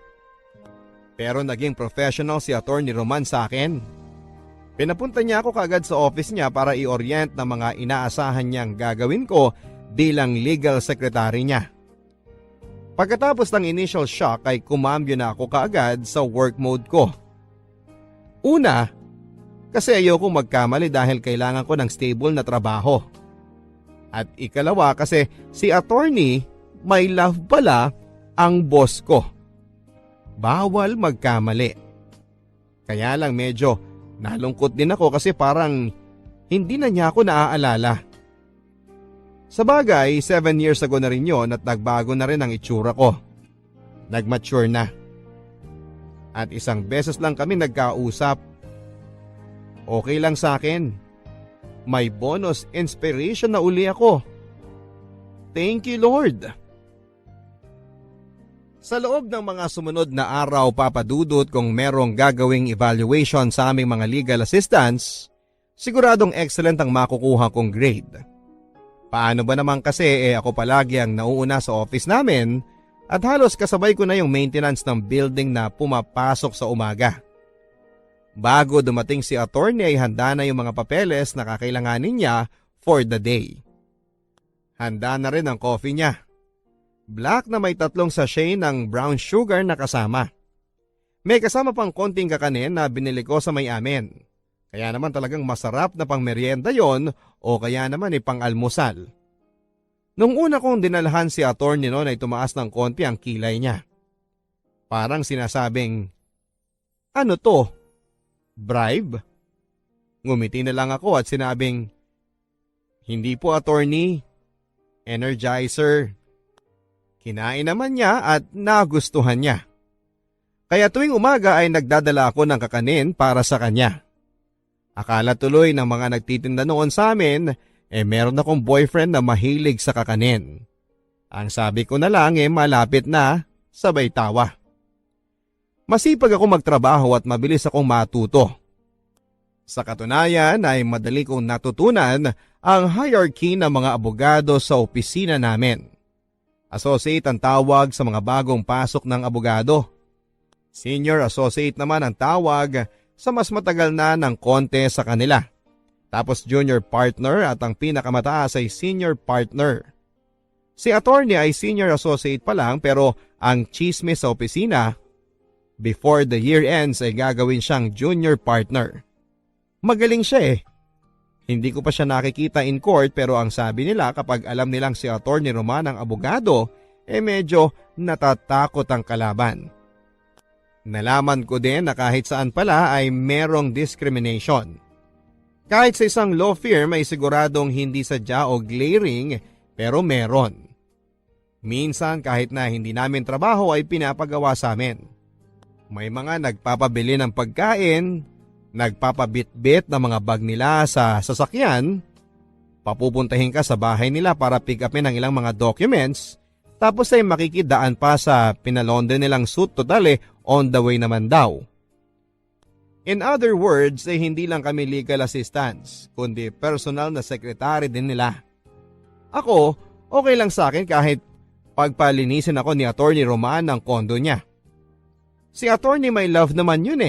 Pero naging professional si Attorney Roman sa akin. Pinapunta niya ako kaagad sa office niya para i-orient ng mga inaasahan niyang gagawin ko bilang legal secretary niya. Pagkatapos ng initial shock ay kumambyo na ako kaagad sa work mode ko. Una, kasi ayoko magkamali dahil kailangan ko ng stable na trabaho. At ikalawa kasi si attorney may love pala ang boss ko. Bawal magkamali. Kaya lang medyo nalungkot din ako kasi parang hindi na niya ako naaalala. Sa bagay, 7 years ago na rin yon at nagbago na rin ang itsura ko. Nagmature na. At isang beses lang kami nagkausap. Okay lang sa akin. May bonus inspiration na uli ako. Thank you, Lord. Sa loob ng mga sumunod na araw, papadudot kung merong gagawing evaluation sa aming mga legal assistants, siguradong excellent ang makukuha kong grade. Paano ba naman kasi ako palagi ang nauuna sa office namin at halos kasabay ko na yung maintenance ng building na pumapasok sa umaga. Bago dumating si attorney ay handa na yung mga papeles na kakailanganin niya for the day. Handa na rin ang coffee niya. Black na may 3 sachet ng brown sugar na kasama. May kasama pang konting kakanin na binili ko sa may amin. Kaya naman talagang masarap na pang merienda yon o kaya naman pang almusal. Nung una kong dinalhan si attorney noon ay tumaas ng konti ang kilay niya. Parang sinasabing, "Ano to? Bribe?" Ngumiti na lang ako at sinabing, "Hindi po attorney, Energizer." Kinain naman niya at nagustuhan niya. Kaya tuwing umaga ay nagdadala ako ng kakanin para sa kanya. Akala tuloy ng mga nagtitinda noon sa amin, meron akong boyfriend na mahilig sa kakanin. Ang sabi ko na lang malapit na, sabay tawa. Masipag ako magtrabaho at mabilis akong matuto. Sa katunayan ay madali kong natutunan ang hierarchy ng mga abogado sa opisina namin. Associate ang tawag sa mga bagong pasok ng abogado. Senior associate naman ang tawag sa mas matagal na ng konti sa kanila. Tapos junior partner at ang pinakamataas ay senior partner. Si attorney ay senior associate pa lang pero ang chismis sa opisina, before the year ends ay gagawin siyang junior partner. Magaling siya Hindi ko pa siya nakikita in court pero ang sabi nila kapag alam nilang si attorney Roman ang abogado, medyo natatakot ang kalaban. Nalaman ko din na kahit saan pala ay merong discrimination. Kahit sa isang law firm ay siguradong hindi sadya o glaring pero meron. Minsan kahit na hindi namin trabaho ay pinapagawa sa amin. May mga nagpapabili ng pagkain, nagpapabitbit ng mga bag nila sa sasakyan, papupuntahin ka sa bahay nila para pick upin ang ilang mga documents, tapos ay makikidaan pa sa pinalondre nilang suit total on the way naman daw. In other words hindi lang kami legal assistants, kundi personal na secretary din nila. Ako, okay lang sa akin kahit pagpalinisin ako ni Attorney Roman ng kondo niya. Si Attorney may love naman yun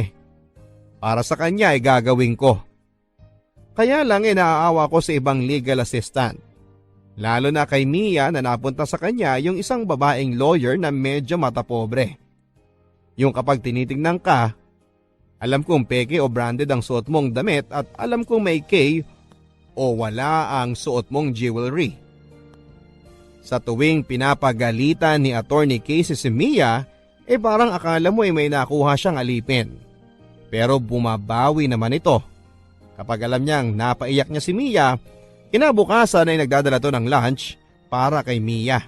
Para sa kanya ay gagawin ko. Kaya lang naaawa ko sa ibang legal assistant. Lalo na kay Mia na napunta sa kanya yung isang babaeng lawyer na medyo matapobre. Yung kapag tinitingnan ka, alam kong peke o branded ang suot mong damit at alam kong may K o wala ang suot mong jewelry. Sa tuwing pinapagalitan ni Attorney Casey si Mia, parang akala mo may nakuha siyang alipin. Pero bumabawi naman ito. Kapag alam niyang napaiyak niya si Mia, kinabukasan ay nagdadala to ng lunch para kay Mia.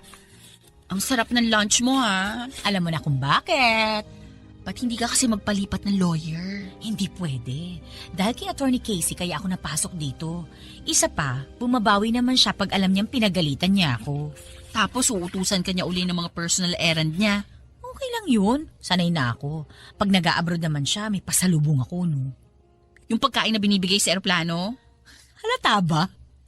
Ang sarap ng lunch mo ha. Alam mo na kung bakit. Ba't hindi ka kasi magpalipat ng lawyer? Hindi pwede. Dahil kay Attorney Casey kaya ako napasok dito. Isa pa, bumabawi naman siya pag alam niyang pinagalitan niya ako. Tapos uutusan ka niya uli ng mga personal errand niya. Okay lang yun. Sanay na ako. Pag nag-a-abroad naman siya, may pasalubong ako, no? Yung pagkain na binibigay sa eroplano? Halata ba?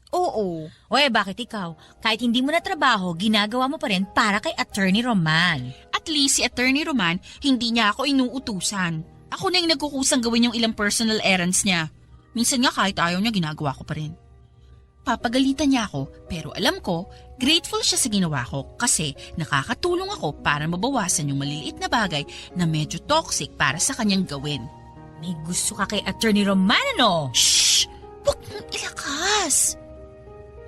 Oo. Bakit ikaw? Kahit hindi mo na trabaho, ginagawa mo pa rin para kay Attorney Roman. At least si Attorney Roman, hindi niya ako inuutusan. Ako na yung nagkukusang gawin yung ilang personal errands niya. Minsan nga kahit ayaw niya, ginagawa ko pa rin. Papagalitan niya ako, pero alam ko, grateful siya sa ginawa ko kasi nakakatulong ako para mabawasan yung maliliit na bagay na medyo toxic para sa kanyang gawin. May gusto ka kay Attorney Roman, ano? Shhh! Huwag mong ilakas!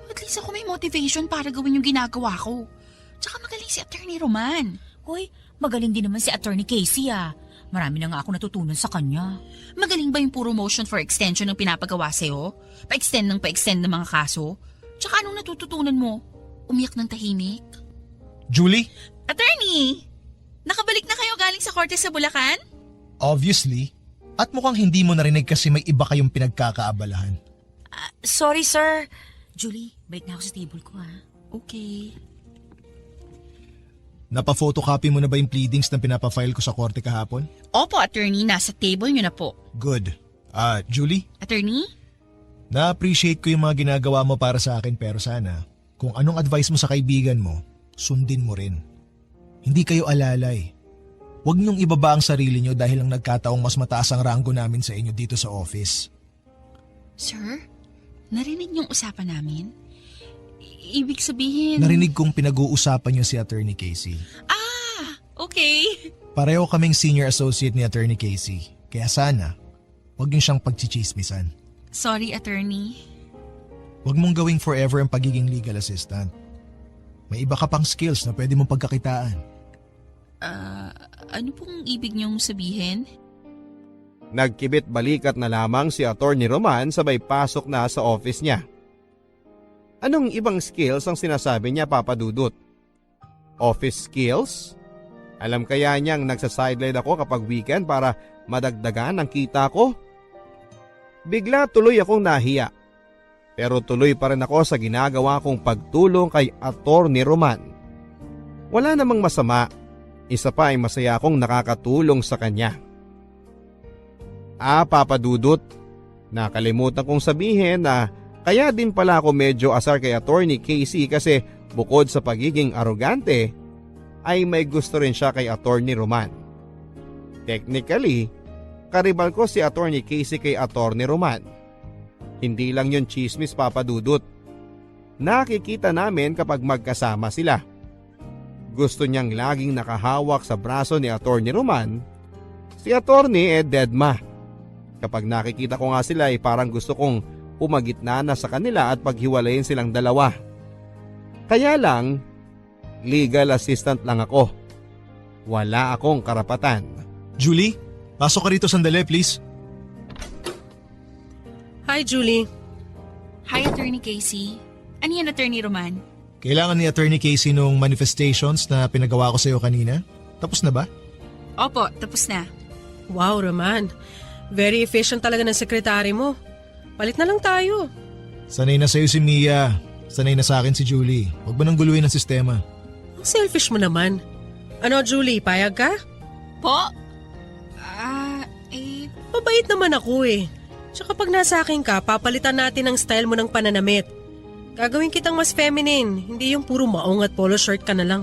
At least ako may motivation para gawin yung ginagawa ko. Tsaka magaling si Attorney Roman. Hoy, magaling din naman si Attorney Casey Marami na nga ako natutunan sa kanya. Magaling ba yung puro motion for extension ng pinapagawa sa'yo? Pa-extend ng mga kaso? Tsaka anong natututunan mo? Umiyak ng tahimik? Julie? Attorney! Nakabalik na kayo galing sa korte sa Bulacan? Obviously. At mukhang hindi mo narinig kasi may iba kayong pinagkakaabalahan. Sorry, sir. Julie, balik na ako sa table ko, Okay. Napa-photocopy mo na ba yung pleadings na pinapafile ko sa korte kahapon? Opo, attorney. Nasa table nyo na po. Good. Julie? Attorney? Na-appreciate ko yung mga ginagawa mo para sa akin pero sana, kung anong advice mo sa kaibigan mo, sundin mo rin. Hindi kayo alalay. Huwag niyong ibaba ang sarili niyo dahil ang nagkataong mas mataas ang ranggo namin sa inyo dito sa office. Sir, narinig niyong usapan namin? Ibig sabihin... Narinig kong pinag-uusapan niyo si Attorney Casey. Okay. Pareho kaming senior associate ni Attorney Casey. Kaya sana, huwag niyo siyang pagchichismisan. Sorry, attorney. Huwag mong gawing forever ang pagiging legal assistant. May iba ka pang skills na pwede mong pagkakitaan. Ano pong ibig niyong sabihin? Nagkibit balikat na lamang si Attorney Roman sabay pasok na sa office niya. Anong ibang skills ang sinasabi niya, Papa Dudut? Office skills? Alam kaya niyang nagsa-sideline ako kapag weekend para madagdagan ang kita ko? Bigla tuloy akong nahiya. Pero tuloy pa rin ako sa ginagawa kong pagtulong kay Attorney Roman. Wala namang masama. Isa pa ay masaya akong nakakatulong sa kanya. Papa Dudut, nakalimutan kong sabihin na kaya din pala ako medyo asar kay Attorney Casey kasi bukod sa pagiging arogante, ay may gusto rin siya kay Attorney Roman. Technically, karibal ko si Attorney Casey kay Attorney Roman. Hindi lang yun chismis, Papa Dudut. Nakikita namin kapag magkasama sila. Gusto niyang laging nakahawak sa braso ni Attorney Roman. Si Attorney deadma. Kapag nakikita ko nga sila ay parang gusto kong pumagitna na sa kanila at paghiwalayin silang dalawa. Kaya lang, legal assistant lang ako. Wala akong karapatan. Julie, pasok ka rito sandali please. Hi, Julie. Hi, Attorney Casey. Ano yan, Attorney Roman? Kailangan ni Attorney Casey nung manifestations na pinagawa ko sa iyo kanina. Tapos na ba? Opo, tapos na. Wow, Roman. Very efficient talaga ng sekretary mo. Palit na lang tayo. Sanay na sa'yo si Mia. Sanay na sa akin si Julie. Huwag mo nang guluhin ang sistema. Ang selfish mo naman. Ano, Julie, payag ka? Po? Mabait naman ako eh. Tsaka pag nasa akin ka, papalitan natin ang style mo ng pananamit. Gagawin kitang mas feminine, hindi yung puro maong at polo shirt ka na lang.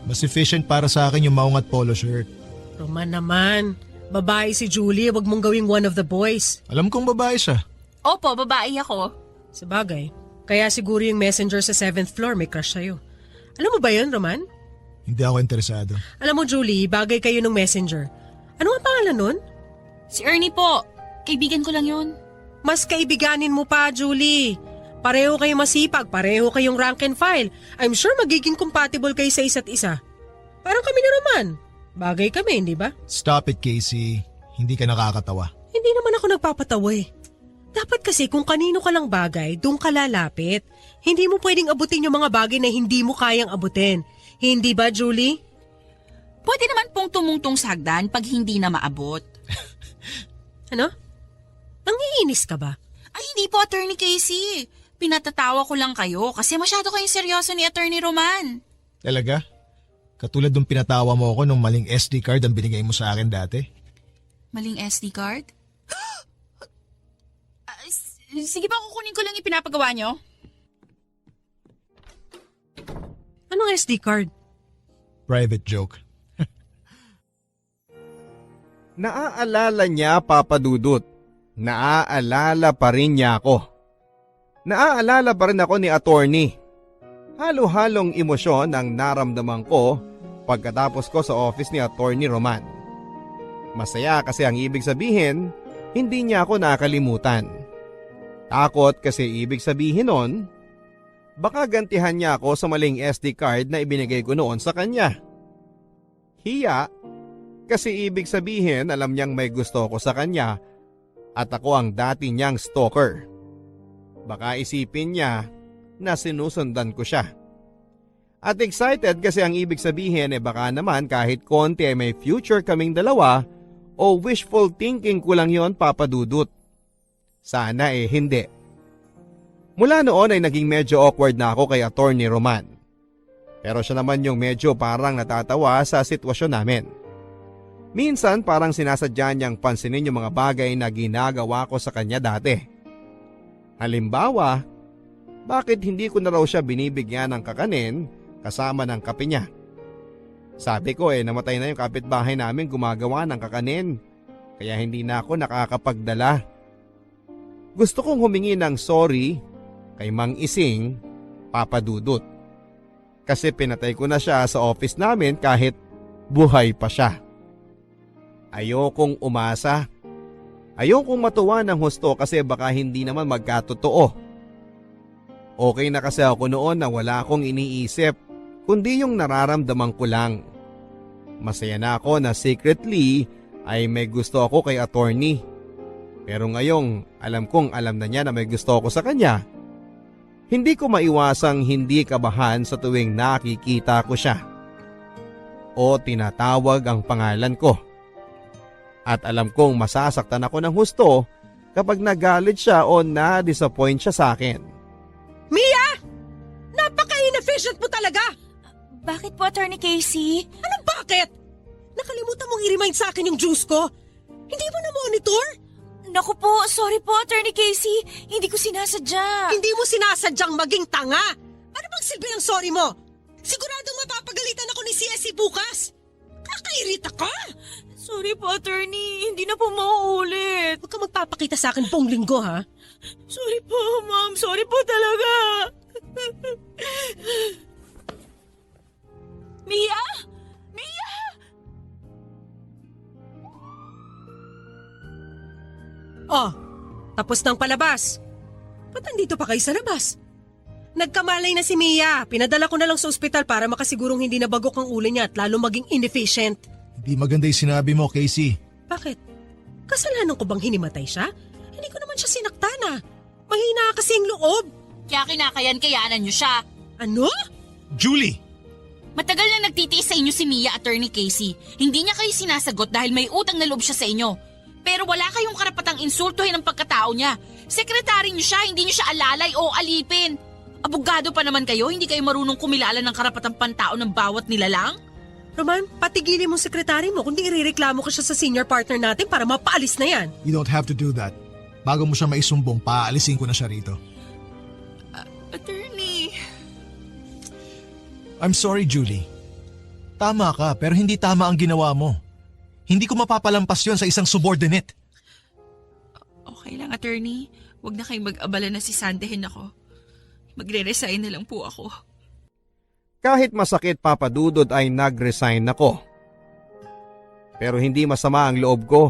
Mas efficient para sa akin yung maong at polo shirt. Roman naman, babae si Julie, wag mong gawing one of the boys. Alam kong babae siya. Opo, babae ako. Sabagay, kaya siguro yung messenger sa 7th floor may crush sa'yo. Alam mo ba yun, Roman? Hindi ako interesado. Alam mo, Julie, bagay kayo ng messenger. Ano ang pangalan nun? Si Ernie po. Kaibigan ko lang yun. Mas kaibiganin mo pa, Julie. Pareho kayong masipag, pareho kayong rank and file. I'm sure magiging compatible kayo sa isa't isa. Parang kami ni Roman. Bagay kami, hindi ba? Stop it, Casey. Hindi ka nakakatawa. Hindi naman ako nagpapatawa eh. Dapat kasi kung kanino ka lang bagay, doon ka lalapit. Hindi mo pwedeng abutin yung mga bagay na hindi mo kayang abutin. Hindi ba, Julie? Pwede naman pong tumungtong sa hagdan pag hindi na maabot. Ano? Nangiinis ka ba? Ay, hindi po, Attorney Casey. Pinatatawa ko lang kayo kasi masyado kayong seryoso ni Attorney Roman. Talaga? Katulad nung pinatawa mo ako nung maling SD card ang binigay mo sa akin dati. Maling SD card? Sige pa, kukunin ko lang yung pinapagawa nyo. Anong SD card? Private joke. Naaalala niya, Papa Dudut. Naaalala pa rin niya ako. Naaalala pa rin ako ni Attorney. Halo-halong emosyon ang naramdaman ko pagkatapos ko sa office ni Attorney Roman. Masaya kasi ang ibig sabihin, hindi niya ako nakalimutan. Takot kasi ibig sabihin nun, baka gantihan niya ako sa maling SD card na ibinigay ko noon sa kanya. Hiya, kasi ibig sabihin alam niyang may gusto ko sa kanya at ako ang dati niyang stalker. Baka isipin niya na sinusundan ko siya. At excited kasi ang ibig sabihin baka naman kahit konti ay may future kaming dalawa o wishful thinking ko lang yon, Papa Dudut. Sana hindi. Mula noon ay naging medyo awkward na ako kay Attorney Roman. Pero siya naman yung medyo parang natatawa sa sitwasyon namin. Minsan parang sinasadya niyang pansinin yung mga bagay na ginagawa ko sa kanya dati. Halimbawa, bakit hindi ko na raw siya binibigyan ng kakanin kasama ng kape niya? Sabi ko namatay na yung kapitbahay namin gumagawa ng kakanin, kaya hindi na ako nakakapagdala. Gusto kong humingi ng sorry kay Mang Ising, Papa Dudut. Kasi pinatay ko na siya sa office namin kahit buhay pa siya. Ayokong umasa. Ayokong matuwa ng husto kasi baka hindi naman magkatotoo. Okay na kasi ako noon na wala akong iniisip, kundi yung nararamdaman ko lang. Masaya na ako na secretly ay may gusto ako kay attorney. Pero ngayong alam kong alam na niya na may gusto ako sa kanya, hindi ko maiwasang hindi kabahan sa tuwing nakikita ko siya o tinatawag ang pangalan ko. At alam kong masasaktan ako ng husto kapag nagalit siya o na-disappoint siya sa akin. Mia! Napaka-inefficient mo talaga! Bakit po, Attorney Casey? Anong bakit? Nakalimutan mong i-remind sa akin yung juice ko? Hindi mo na-monitor? Naku po, sorry po, Attorney Casey. Hindi ko sinasadya. Hindi mo sinasadyang maging tanga. Ano bang silbi ng sorry mo? Siguradong mapapagalitan ako ni CSC bukas. Kakairita ka. Sorry po, Attorney. Hindi na po mauulit. Huwag ka magpapakita sa akin buong linggo, ha? Sorry po, Ma'am. Sorry po talaga. Mia! Mia! Oh, tapos ng palabas. Ba't nandito pa kayo sa labas? Nagkamalay na si Mia. Pinadala ko na lang sa ospital para makasigurong hindi na bagok ang ulo niya at lalo maging inefficient. Hindi maganda yung sinabi mo, Casey. Bakit? Kasalanan ko bang hinimatay siya? Hindi ko naman siya sinaktan. Mahina kasi ang loob. Kaya kinakayan-kayanan niyo siya. Ano? Julie! Matagal na nagtitiis sa inyo si Mia, Attorney Casey. Hindi niya kayo sinasagot dahil may utang na loob siya sa inyo. Pero wala kayong karapatang insultuhin ang pagkatao niya. Sekretary niyo siya, hindi niyo siya alalay o alipin. Abogado pa naman kayo, hindi kayo marunong kumilala ng karapatang pantao ng bawat nilalang? Roman, patigilin mo sekretary mo kundi irereklamo ko siya sa senior partner natin para mapaalis na yan. You don't have to do that. Bago mo siya maisumbong, paalisin ko na siya rito. Attorney. I'm sorry, Julie. Tama ka, pero hindi tama ang ginawa mo. Hindi ko mapapalampas yon sa isang subordinate. Okay lang, Attorney. Huwag na kayong mag-abala na sisandehin ako. Magre-resign na lang po ako. Kahit masakit, Papa Dudut, ay nag-resign ako. Pero hindi masama ang loob ko.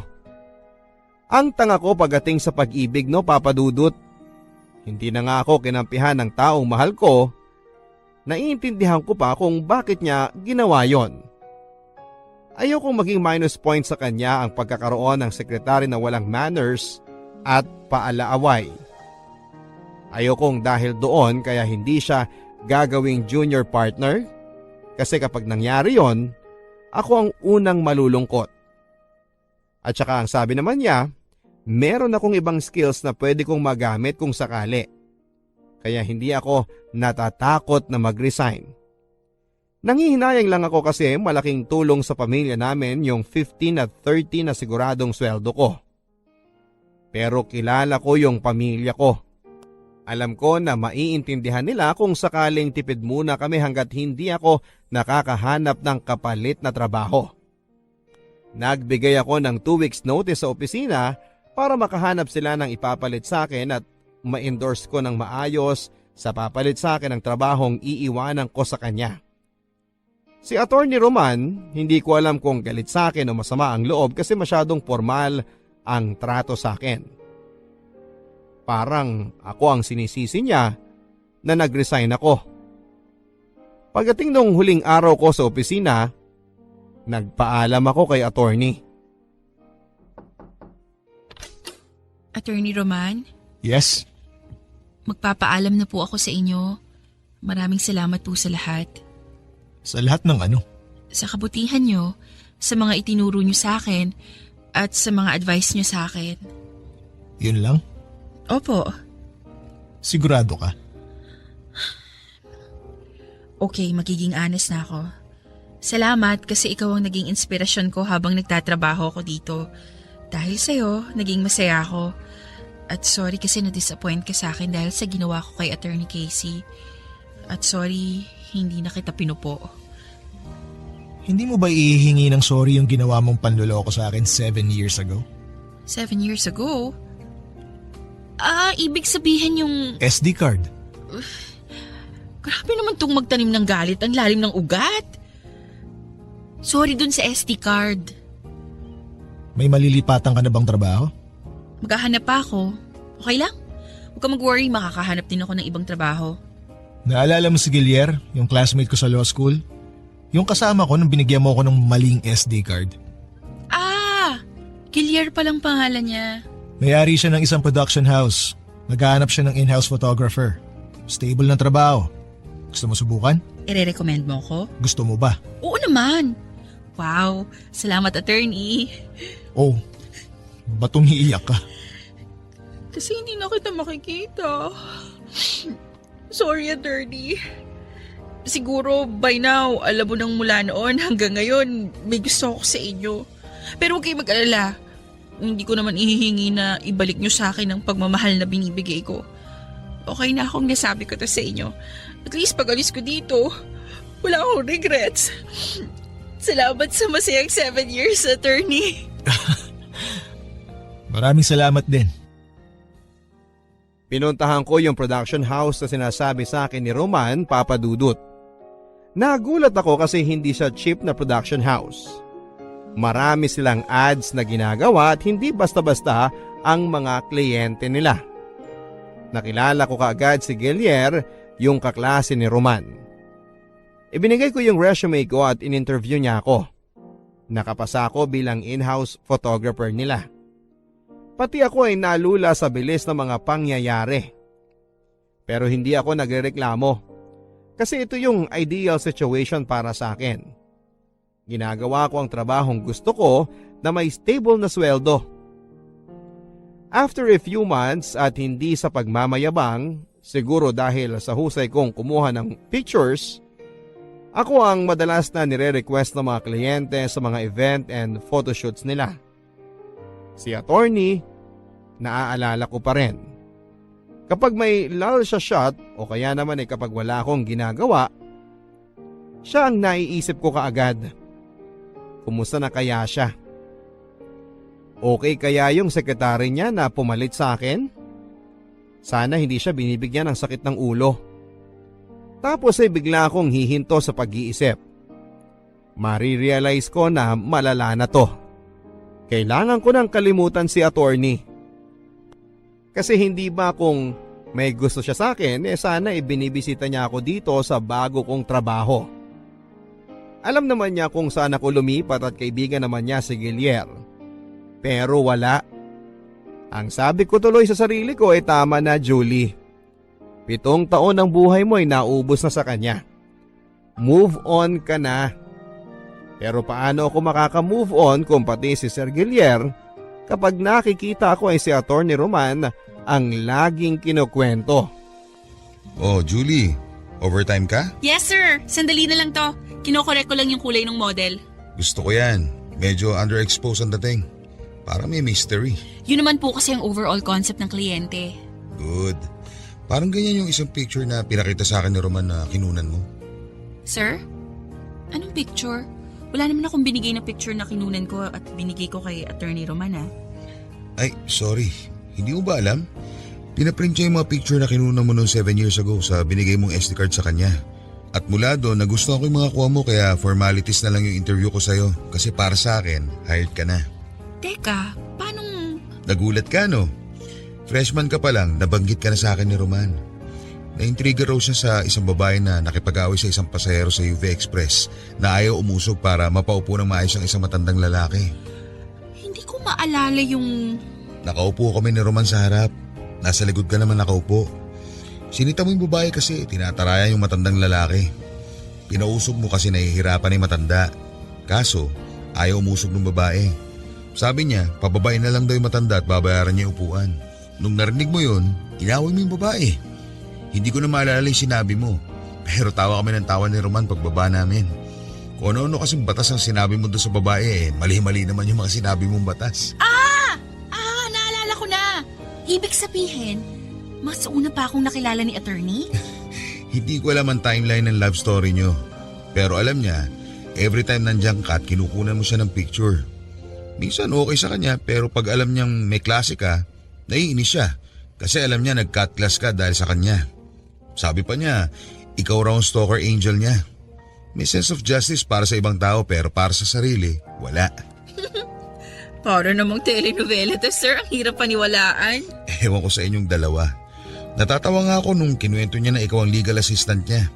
Ang tanga ko pagdating sa pag-ibig, no, Papa Dudut. Hindi na nga ako kinampihan ng taong mahal ko. Naiintindihan ko pa kung bakit niya ginawa yon. Ayokong maging minus point sa kanya ang pagkakaroon ng sekretary na walang manners at paalaaway. Ayokong dahil doon kaya hindi siya gagawing junior partner kasi kapag nangyari yon, ako ang unang malulungkot. At saka ang sabi naman niya, meron akong ibang skills na pwede kong magamit kung sakali. Kaya hindi ako natatakot na mag-resign. Nanghihinayang lang ako kasi malaking tulong sa pamilya namin yung 15 at 30 na siguradong sweldo ko. Pero kilala ko yung pamilya ko. Alam ko na maiintindihan nila kung sakaling tipid muna kami hanggat hindi ako nakakahanap ng kapalit na trabaho. Nagbigay ako ng 2 weeks notice sa opisina para makahanap sila ng ipapalit sa akin at ma-endorse ko ng maayos sa papalit sa akin ng trabahong iiwanan ko sa kanya. Si Attorney Roman, hindi ko alam kung galit sa akin o masama ang loob kasi masyadong formal ang trato sa akin. Parang ako ang sinisisi niya na nag-resign ako. Pagdating nung huling araw ko sa opisina, nagpaalam ako kay attorney. Attorney Roman, Yes? magpapaalam na po ako sa inyo. Maraming salamat po sa lahat. Sa lahat ng ano? Sa kabutihan nyo, sa mga itinuro nyo sa akin, at sa mga advice nyo sa akin. Yun lang? Opo. Sigurado ka? Okay, magiging honest na ako. Salamat kasi ikaw ang naging inspirasyon ko habang nagtatrabaho ako dito. Dahil sa'yo, naging masaya ako. At sorry kasi na-disappoint ka sa akin dahil sa ginawa ko kay Attorney Casey. At sorry, hindi na kita pinupo. Hindi mo ba ihihingi ng sorry yung ginawa mong panloloko sa akin 7 years ago? 7 years ago? Ibig sabihin yung... SD card. Grabe naman tong magtanim ng galit, ang lalim ng ugat. Sorry dun sa SD card. May malilipatan ka na bang trabaho? Maghahanap pa ako. Okay lang? Huwag ka mag-worry, makakahanap din ako ng ibang trabaho. Naalala mo si Gilier, yung classmate ko sa law school? Yung kasama ko nung binigyan mo ako ng maling SD card. Ah! Gilier palang pangalan niya. May-ari siya ng isang production house. Naghahanap siya ng in-house photographer. Stable na trabaho. Gusto mo subukan? Ire-recommend mo ko? Gusto mo ba? Oo naman. Wow, salamat attorney. Oh, ba't umiiyak ka? Kasi hindi na kita makikita. Sorry, attorney. Siguro by now, alam mo nang mula noon hanggang ngayon, may gusto ako sa inyo. Pero huwag kayong mag-alala. Hindi ko naman ihihingi na ibalik nyo sa akin ang pagmamahal na binibigay ko. Okay na akong nasabi ko to sa inyo. At least pag alis ko dito, wala akong regrets. Salamat sa masayang 7 years, attorney. Maraming salamat din. Pinuntahan ko yung production house na sinasabi sa akin ni Roman, Papa Dudut. Nagulat ako kasi hindi siya cheap na production house. Marami silang ads na ginagawa at hindi basta-basta ang mga kliyente nila. Nakilala ko kaagad si Gilier, yung kaklase ni Roman. Ibinigay ko yung resume ko at in-interview niya ako. Nakapasa ako bilang in-house photographer nila. Pati ako ay nalula sa bilis ng mga pangyayari. Pero hindi ako nagrereklamo. Kasi ito yung ideal situation para sa akin. Ginagawa ko ang trabahong gusto ko na may stable na sweldo. After a few months at hindi sa pagmamayabang, siguro dahil sa husay kong kumuha ng pictures, ako ang madalas na nire-request ng mga kliyente sa mga event and photoshoots nila. Si attorney, naaalala ko pa rin. Kapag may lull sa shot o kaya naman ay kapag wala akong ginagawa, siya ang naiisip ko kaagad. Kumusta na kaya siya? Okay kaya yung sekretary niya na pumalit sa akin? Sana hindi siya binibigyan ng sakit ng ulo. Tapos ay bigla akong hihinto sa pag-iisip. Marirealize ko na malala na to. Kailangan ko nang kalimutan si attorney. Kasi hindi ba kung may gusto siya sa akin, sana ibinibisita niya ako dito sa bago kong trabaho. Alam naman niya kung saan ako lumipat at kaibigan naman niya si Gilier. Pero wala. Ang sabi ko tuloy sa sarili ko ay tama na, Julie. 7 taon ng buhay mo ay naubos na sa kanya. Move on ka na. Pero paano ako makaka-move on kung pati si Sir Gilier kapag nakikita ko ay si Attorney Roman ang laging kinukwento? Oh, Julie, overtime ka? Yes, sir. Sandali na lang to. Kinokorek ko lang yung kulay ng model. Gusto ko yan. Medyo underexposed ang dating. Parang may mystery. Yun naman po kasi ang overall concept ng kliyente. Good. Parang ganyan yung isang picture na pinakita sa akin ni Roman na kinunan mo. Sir? Anong picture? Wala naman akong binigay na picture na kinunan ko at binigay ko kay Attorney Roman, ha? Ay, sorry. Hindi mo ba alam? Pinaprint niya yung mga picture na kinunan mo noong 7 years ago sa binigay mong SD card sa kanya. At mula doon, nagustuhan ko yung mga kuha mo kaya formalities na lang yung interview ko sa'yo. Kasi para sa akin, hired ka na. Teka, paano? Nagulat ka, no? Freshman ka pa lang, nabanggit ka na sa akin ni Roman. Naintriga raw siya sa isang babae na nakipag-away sa isang pasahero sa UV Express na ayaw umusog para mapaupo ng maayos ang isang matandang lalaki. Hindi ko maalala yung... Nakaupo kami ni Roman sa harap. Nasa likod ka naman nakaupo. Sinita mo yung babae kasi tinatarayan yung matandang lalaki. Pinausog mo kasi nahihirapan yung matanda. Kaso, ayaw umusog ng babae. Sabi niya, pababain na lang daw yung matanda at babayaran niya yung upuan. Nung narinig mo yun, inaway mo yung babae. Hindi ko na maalala yung sinabi mo. Pero tawa kami ng tawa ni Roman pagbaba namin. Kung ano-ano kasing batas ang sinabi mo doon sa babae, mali-mali naman yung mga sinabi mong batas. Naalala ko na. Ibig sabihin, mas una pa akong nakilala ni Attorney? Hindi ko alam ang timeline ng love story nyo. Pero alam niya, every time nandiyan ka at kinukunan mo siya ng picture. Minsan okay sa kanya pero pag alam niyang may klase ka, naiinis siya. Kasi alam niya nag-cut class ka dahil sa kanya. Sabi pa niya, ikaw raw ang stalker angel niya. May sense of justice para sa ibang tao pero para sa sarili, wala. Para namang telenovela to, sir. Ang hirap paniwalaan. Ewan ko sa inyong dalawa. Natatawa nga ako nung kinuwento niya na ikaw ang legal assistant niya.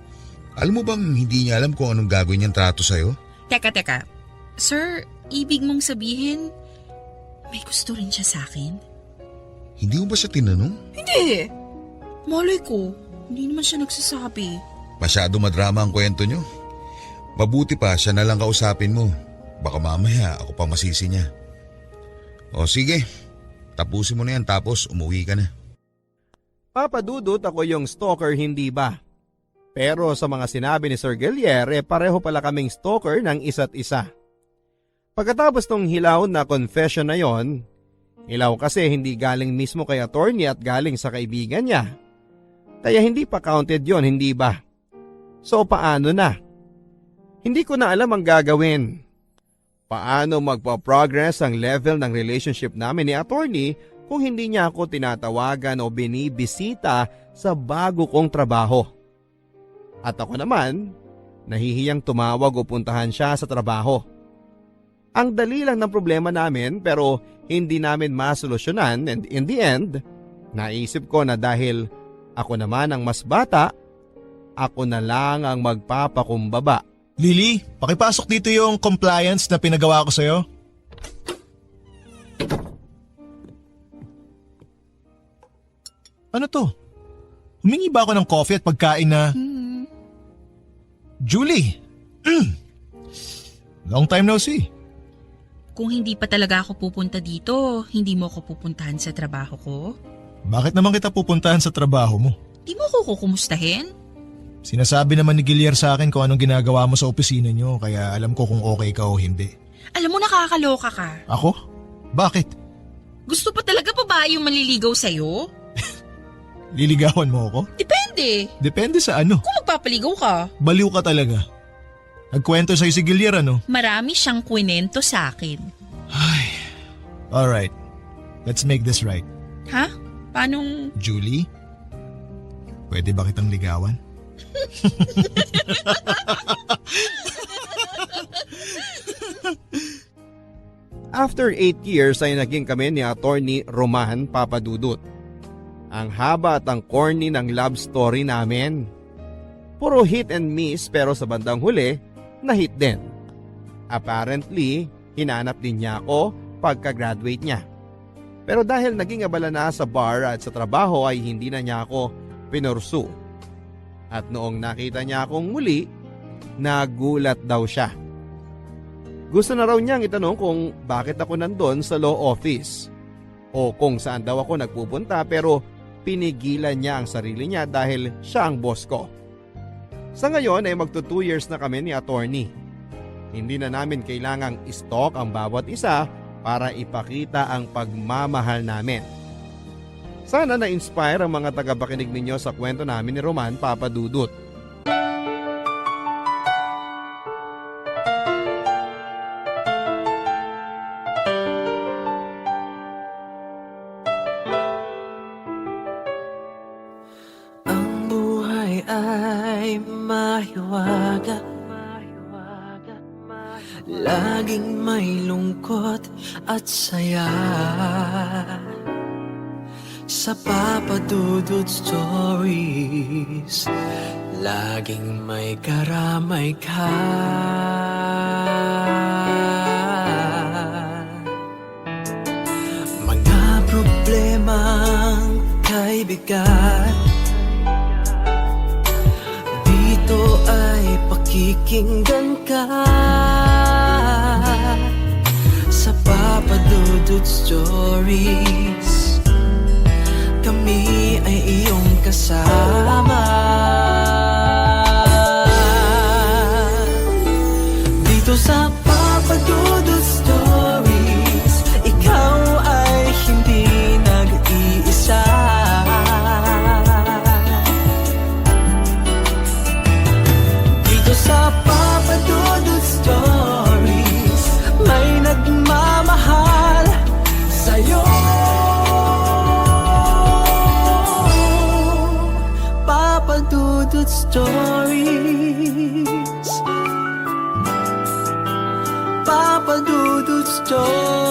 Alam mo bang hindi niya alam kung anong gagawin niyang trato sa'yo? Teka. Sir, ibig mong sabihin, may gusto rin siya sa akin? Hindi mo ba siya tinanong? Hindi. Malay ko, hindi naman siya nagsasabi. Masyado madrama ang kwento niyo. Mabuti pa siya na lang kausapin mo. Baka mamaya ako pang masisi niya. O sige, tapusin mo na yan tapos umuwi ka na. Papa Dudut, ako yung stalker, hindi ba? Pero sa mga sinabi ni Sir Guilliere, pareho pala kaming stalker ng isa't isa. Pagkatapos ng hilaw na confession na yon, hilaw kasi hindi galing mismo kay attorney at galing sa kaibigan niya. Kaya hindi pa counted yon, hindi ba? So paano na? Hindi ko na alam ang gagawin. Paano magpa-progress ang level ng relationship namin ni attorney kung hindi niya ako tinatawagan o binibisita sa bago kong trabaho? At ako naman, nahihiyang tumawag o puntahan siya sa trabaho. Ang dali lang ng problema namin pero hindi namin masolusyonan, and in the end, naisip ko na dahil ako naman ang mas bata, ako na lang ang magpapakumbaba. Lily, pakipasok dito yung compliance na pinagawa ko sa'yo. Ano to? Humingi ba ako ng coffee at pagkain na... Julie! Long time no see. Kung hindi pa talaga ako pupunta dito, hindi mo ako pupuntahan sa trabaho ko? Bakit naman kita pupuntahan sa trabaho mo? Di mo ako kukumustahin? Sinasabi naman ni Guillier sa akin kung anong ginagawa mo sa opisina niyo kaya alam ko kung okay ka o hindi. Alam mo, nakakaloka ka. Ako? Bakit? Gusto pa talaga babae yung manliligaw sa'yo? Liligawan mo ako? Depende. Depende sa ano. Kung magpapaligaw ka. Baliw ka talaga. Nagkwento sa'yo si Guillier ano? Marami siyang kwento sa akin. Alright. Let's make this right. Ha? Paanong... Julie? Pwede ba kitang ligawan? After 8 years ay naging kami ni attorney Roman Papadudut. Ang haba at ang corny ng love story namin. Puro hit and miss pero sa bandang huli, na-hit din. Apparently, hinanap din niya ako pagka-graduate niya. Pero dahil naging abala na sa bar at sa trabaho ay hindi na niya ako pinursu. At noong nakita niya akong muli, nagulat daw siya. Gusto na raw niyang itanong kung bakit ako nandun sa law office o kung saan daw ako nagpupunta pero pinigilan niya ang sarili niya dahil siya ang boss ko. Sa ngayon ay magto 2 years na kami ni attorney. Hindi na namin kailangang i-stalk ang bawat isa para ipakita ang pagmamahal namin. Sana na-inspire ang mga tagapakinig ninyo sa kwento namin ni Roman Papadudut. Ang buhay ay mahiwaga, laging may lungkot at saya. Sa Papadudut Stories, laging may karamay ka. Mga problemang kaibigan, dito ay pakikinggan ka. Sa Papadudut Stories, kami ay iyong kasama. Dito sa Papadudut Stories, ikaw ay hindi nag-iisa. Dito sa Papadudut Stories, may nagmamahal sa'yo. Papadudut Stories. Stories.